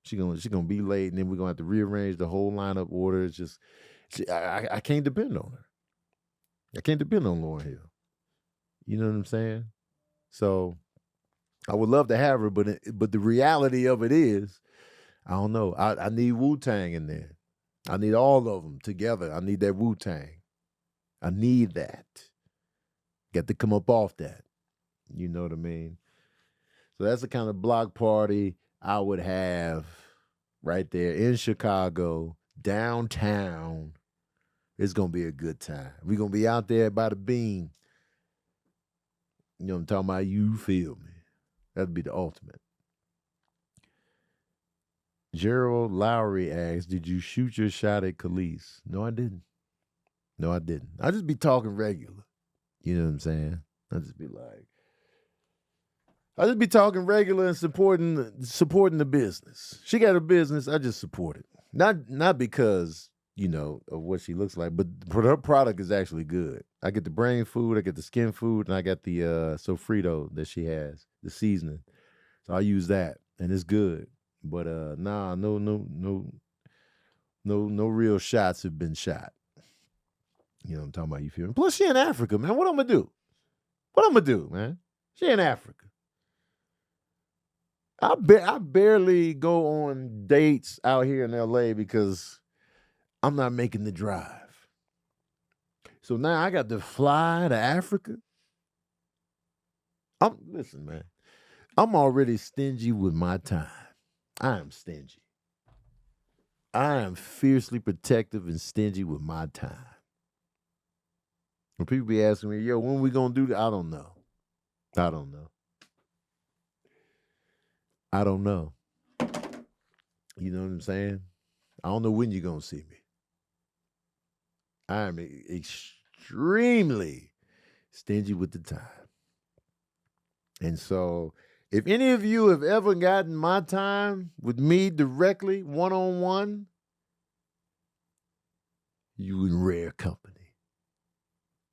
She gonna be late, and then we're gonna have to rearrange the whole lineup order. It's just I can't depend on her. I can't depend on Lauryn Hill. You know what I'm saying? So I would love to have her, but the reality of it is, I don't know. I need Wu-Tang in there. I need all of them together. I need that Wu-Tang. I need that. Got to come up off that. You know what I mean? So that's the kind of block party I would have right there in Chicago, downtown. It's going to be a good time. We're going to be out there by the beam. You know what I'm talking about? You feel me. That'd be the ultimate. Gerald Lowry asks, did you shoot your shot at Khalees? No, I didn't. No, I didn't. I just be talking regular. You know what I'm saying? I just be talking regular and supporting the business. She got a business, I just support it. Not because, you know, of what she looks like, but her product is actually good. I get the brain food, I get the skin food, and I got the sofrito that she has, the seasoning. So I use that, and it's good. But no real shots have been shot. You know what I'm talking about? You feel me? Plus, she in Africa, man. What I'm gonna do? What I'm gonna do, man? She in Africa. I barely go on dates out here in LA because I'm not making the drive. So now I got to fly to Africa. Listen, man. I'm already stingy with my time. I am stingy. I am fiercely protective and stingy with my time. When people be asking me, yo, when we gonna do that? I don't know. I don't know. I don't know. You know what I'm saying? I don't know when you're gonna see me. I am extremely stingy with the time. And so, if any of you have ever gotten my time with me directly, one-on-one, you in rare company.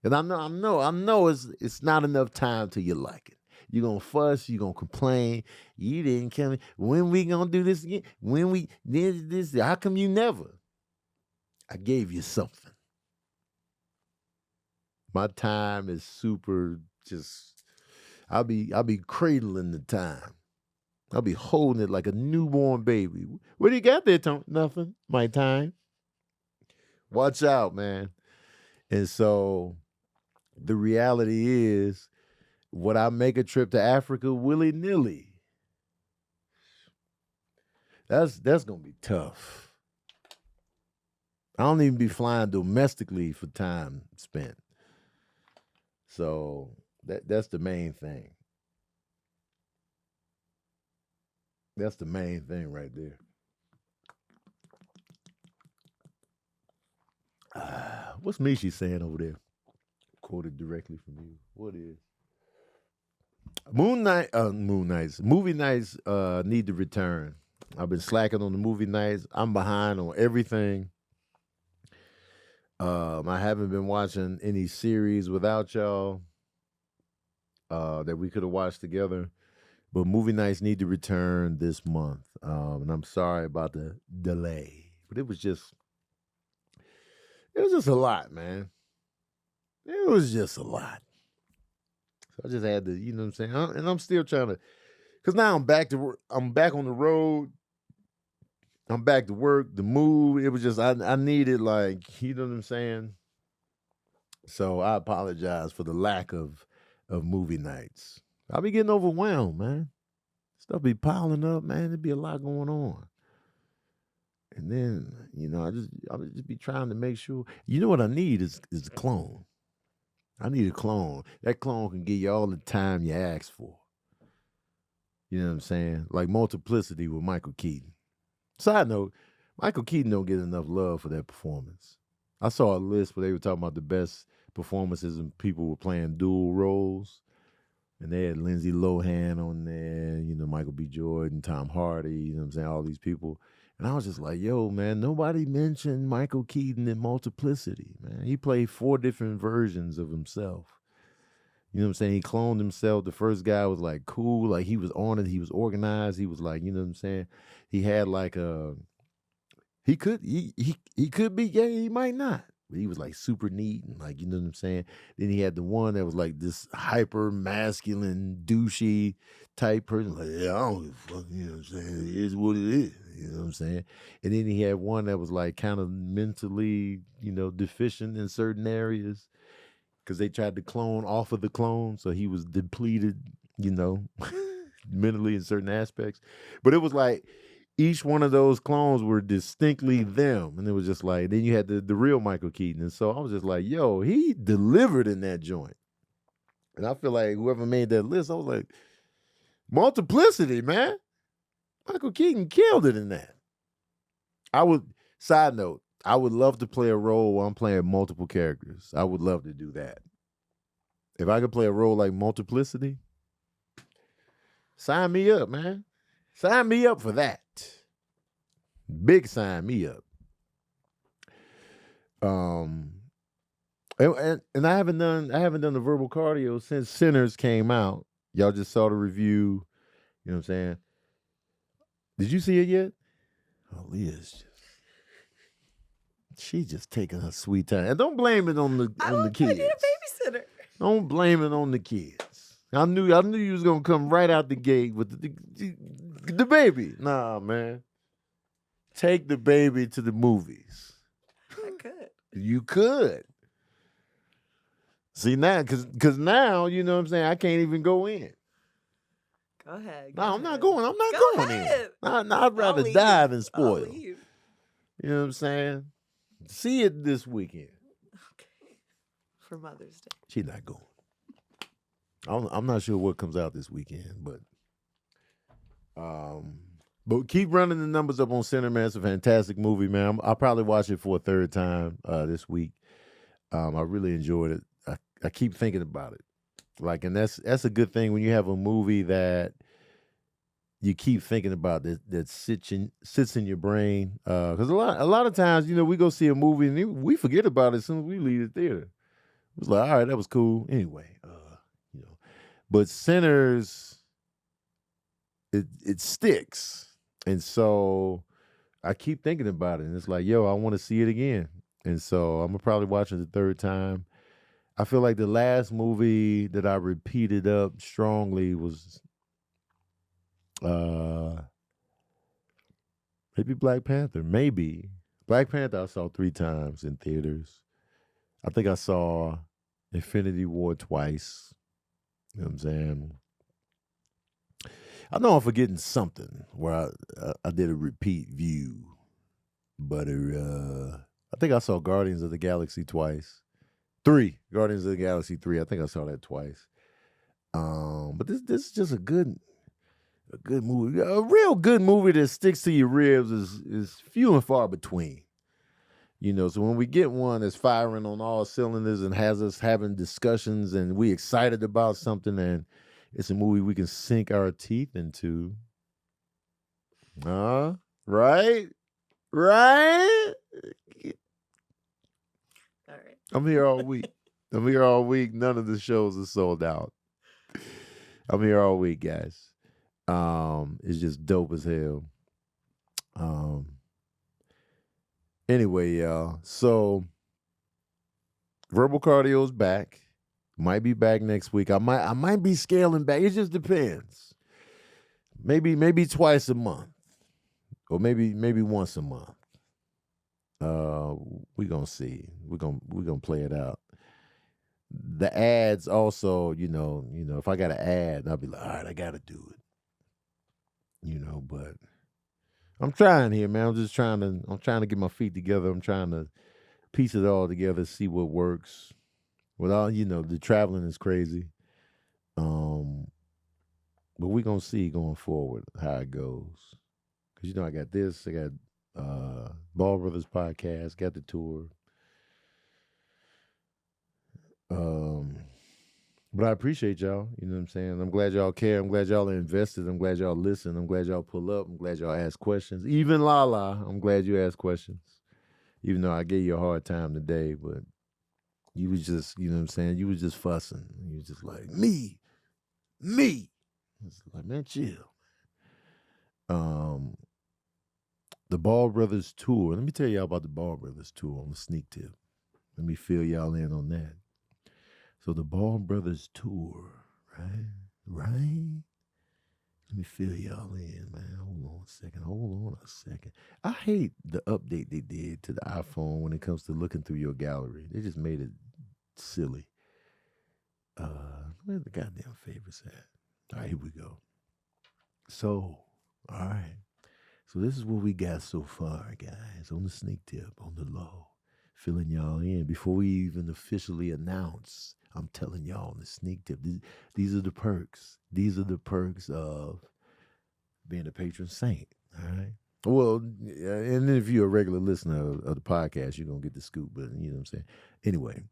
And I know it's not enough time till you like it. You're gonna fuss, you're gonna complain, you didn't come. When we gonna do this again? When we did this, how come you never? I gave you something. My time is super just I'll be cradling the time. I'll be holding it like a newborn baby. What do you got there, Tom? Nothing. My time. Watch out, man. And so the reality is, would I make a trip to Africa willy-nilly? That's gonna be tough. I don't even be flying domestically for time spent. So that's the main thing. That's the main thing right there. What's Mishi saying over there? Quoted directly from you. What is? Movie nights need to return. I've been slacking on the movie nights. I'm behind on everything. I haven't been watching any series without y'all that we could have watched together. But movie nights need to return this month. And I'm sorry about the delay. But it was just a lot, man. It was just a lot. So I just had to, you know what I'm saying? And I'm still trying to, because now I'm back on the road. I'm back to work, the move. It was just, I needed, like, you know what I'm saying? So I apologize for the lack of movie nights. I'll be getting overwhelmed, man. Stuff be piling up, man. There'd be a lot going on. And then, you know, I would just be trying to make sure. You know what I need is a clone. I need a clone. That clone can give you all the time you ask for. You know what I'm saying? Like Multiplicity with Michael Keaton. Side note, Michael Keaton don't get enough love for that performance. I saw a list where they were talking about the best performances and people were playing dual roles. And they had Lindsay Lohan on there, you know, Michael B. Jordan, Tom Hardy, you know what I'm saying, all these people. And I was just like, yo, man, nobody mentioned Michael Keaton in Multiplicity, man. He played 4 different versions of himself. You know what I'm saying? He cloned himself. The first guy was like cool, like he was on it, he was organized, he was like, you know what I'm saying? He had like he could be gay, he might not. But he was like super neat and like, you know what I'm saying? Then he had the one that was like this hyper masculine, douchey type person. Like, yeah, I don't give a fuck, you know what I'm saying? It is what it is. You know what I'm saying? And then he had one that was like kind of mentally, you know, deficient in certain areas because they tried to clone off of the clone. So he was depleted, you know, mentally in certain aspects. But it was like, each one of those clones were distinctly them. And it was just like, then you had the real Michael Keaton. And so I was just like, yo, he delivered in that joint. And I feel like whoever made that list, I was like, Multiplicity, man. Michael Keaton killed it in that. Side note, I would love to play a role where I'm playing multiple characters. I would love to do that. If I could play a role like Multiplicity, sign me up, man. Sign me up for that. Big sign me up. And I haven't done the verbal cardio since Sinners came out. Y'all just saw the review. You know what I'm saying? Did you see it yet? Oh, Leah's she's just taking her sweet time. And don't blame it on the kids. I need a babysitter. Don't blame it on the kids. I knew you was gonna come right out the gate with the baby. Nah, man. Take the baby to the movies. I could. You could. See now, cause now, you know what I'm saying, I can't even go in. Go ahead. No, I'm not going in. I'd rather die than spoil. You know what I'm saying? See it this weekend. Okay. for Mother's Day. She's not going. I'm not sure what comes out this weekend, but keep running the numbers up on Center, man. It's a fantastic movie, man. I'll probably watch it for a third time this week. I really enjoyed it. I keep thinking about it, like, and that's a good thing when you have a movie that you keep thinking about that sits in your brain. Because a lot of times, we go see a movie and we forget about it as soon as we leave the theater. It was like, all right, that was cool. Anyway, but Sinners, it sticks. And so I keep thinking about it. And it's like, yo, I want to see it again. And so I'm going to probably watch it the third time. I feel like the last movie that I repeated up strongly was maybe Black Panther. Maybe. Black Panther I saw 3 times in theaters. I think I saw Infinity War twice. You know what I'm saying? I know I'm forgetting something where I did a repeat view, but I think I saw Guardians of the Galaxy twice. 3 Guardians of the Galaxy 3. I think I saw that twice. But this is just a good movie. A real good movie that sticks to your ribs is few and far between. So when we get one that's firing on all cylinders and has us having discussions and we excited about something and it's a movie we can sink our teeth into. Right? Right? All right. I'm here all week. None of the shows are sold out. I'm here all week, guys. It's just dope as hell. Anyway, y'all. So Verbal Cardio's back. Might be back next week. I might be scaling back. It just depends. Maybe twice a month. Or maybe once a month. We're gonna see. We're gonna play it out. The ads also, if I got an ad, I'll be like, all right, I gotta do it. But I'm trying here, man. I'm trying to get my feet together. I'm trying to piece it all together, see what works. Without, the traveling is crazy. But we're gonna see going forward how it goes. Cause I got this, I got Ball Brothers podcast, got the tour. But I appreciate y'all. You know what I'm saying? I'm glad y'all care. I'm glad y'all are invested. I'm glad y'all listen. I'm glad y'all pull up. I'm glad y'all ask questions. Even Lala, I'm glad you asked questions. Even though I gave you a hard time today, but you was just, you know what I'm saying? You was just fussing. You was just like, me. It's like, man, chill. The Ball Brothers tour. Let me tell y'all about the Ball Brothers tour on the sneak tip. Let me fill y'all in on that. So the Ball Brothers tour, right? Let me fill y'all in, man. Hold on a second. I hate the update they did to the iPhone when it comes to looking through your gallery. They just made it silly. Where's the goddamn favorites at? All right, here we go. So, all right. So this is what we got so far, guys, on the sneak tip, on the low. Filling y'all in before we even officially announce. I'm telling y'all on the sneak tip. These are the perks. These are the perks of being a patron saint. All right. Well, and if you're a regular listener of the podcast, you're gonna get the scoop. But you know what I'm saying. Anyway,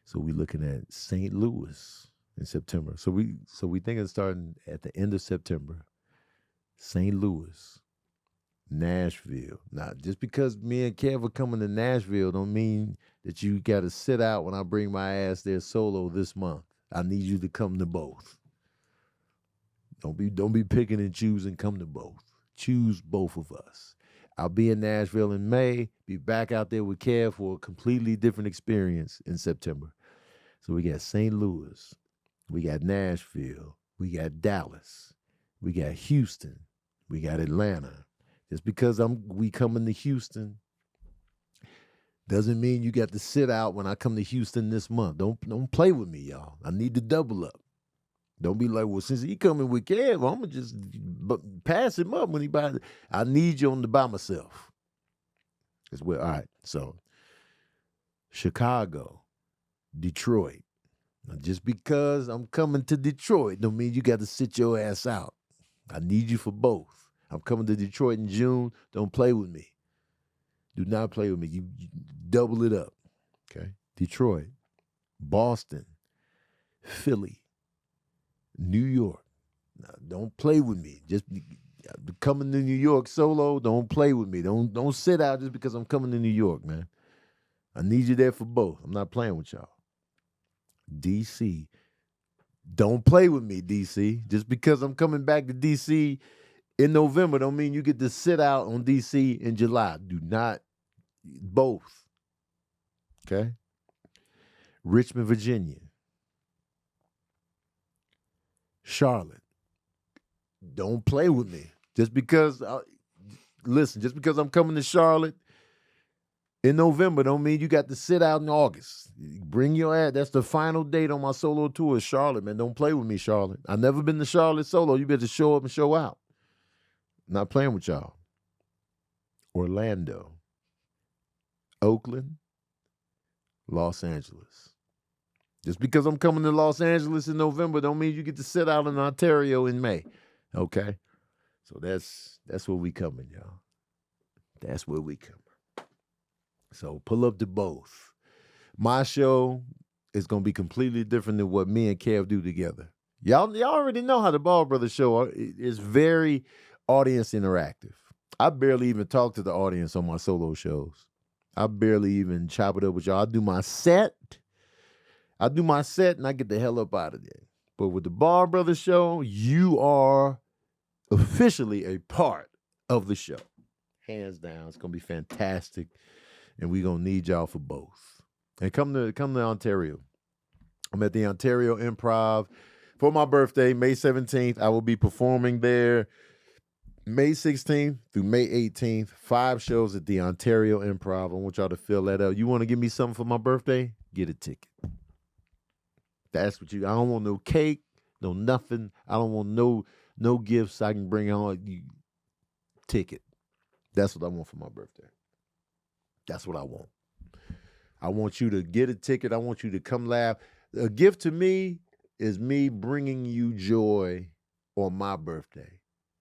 so we're looking at St. Louis in September. So we think of starting at the end of September. St. Louis, Nashville. Now, just because me and Kev are coming to Nashville don't mean that you got to sit out when I bring my ass there solo this month. I need you to come to both. Don't be picking and choosing. Come to both. Choose both of us. I'll be in Nashville in May. Be back out there with Kev for a completely different experience in September. So we got St. Louis. We got Nashville. We got Dallas. We got Houston. We got Atlanta. Just because we coming to Houston doesn't mean you got to sit out when I come to Houston this month. Don't play with me, y'all. I need to double up. Don't be like, well, since he coming with Kev, I'm gonna just pass him up when he buys it. I need you on to by myself. As well. All right. So Chicago, Detroit. Now, just because I'm coming to Detroit don't mean you got to sit your ass out. I need you for both. I'm coming to Detroit in June. Don't play with me. Do not play with me. You double it up. Okay? Detroit, Boston, Philly, New York. Now, don't play with me. Just coming to New York solo, don't play with me. Don't sit out just because I'm coming to New York, man. I need you there for both. I'm not playing with y'all. DC. Don't play with me, DC. Just because I'm coming back to DC in November don't mean you get to sit out on DC in July. Do not. Both. Okay? Richmond, Virginia. Charlotte. Don't play with me. Just because I'm coming to Charlotte in November don't mean you got to sit out in August. Bring your ass. That's the final date on my solo tour is Charlotte, man. Don't play with me, Charlotte. I've never been to Charlotte solo. You better show up and show out. Not playing with y'all. Orlando. Oakland. Los Angeles. Just because I'm coming to Los Angeles in November don't mean you get to sit out in Ontario in May. Okay? So that's where we coming, y'all. That's where we coming. So pull up to both. My show is going to be completely different than what me and Kev do together. Y'all already know how the Ball Brothers show is very audience interactive. I barely even talk to the audience on my solo shows. I barely even chop it up with y'all. I do my set and I get the hell up out of there. But with the Ball Brothers show, you are officially a part of the show. Hands down. It's going to be fantastic. And we're going to need y'all for both. And come to Ontario. I'm at the Ontario Improv for my birthday, May 17th. I will be performing there May 16th through May 18th. 5 shows at the Ontario Improv. I want y'all to fill that out. You want to give me something for my birthday? Get a ticket. That's what I don't want no cake, no nothing. I don't want no gifts I can bring on. Ticket. That's what I want for my birthday. That's what I want. I want you to get a ticket. I want you to come laugh. A gift to me is me bringing you joy on my birthday.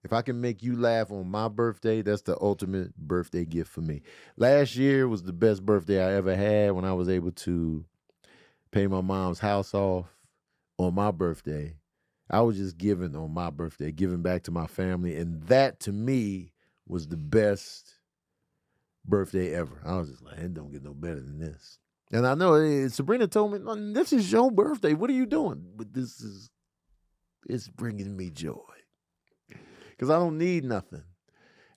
If I can make you laugh on my birthday, that's the ultimate birthday gift for me. Last year was the best birthday I ever had when I was able to pay my mom's house off on my birthday. I was just giving on my birthday, giving back to my family. And that, to me, was the best birthday ever. I was just like, it don't get no better than this. And I know Sabrina told me, this is your birthday. What are you doing? But it's bringing me joy. Because I don't need nothing.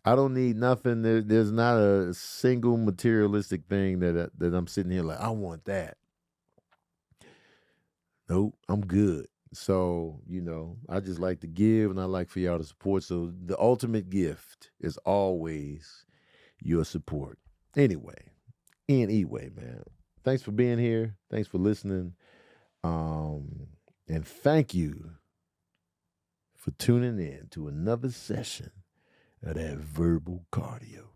I don't need nothing. There's not a single materialistic thing that I'm sitting here like, I want that. Nope, I'm good. So, I just like to give and I like for y'all to support. So the ultimate gift is always your support. Anyway, man. Thanks for being here. Thanks for listening. And thank you for tuning in to another session of that verbal cardio.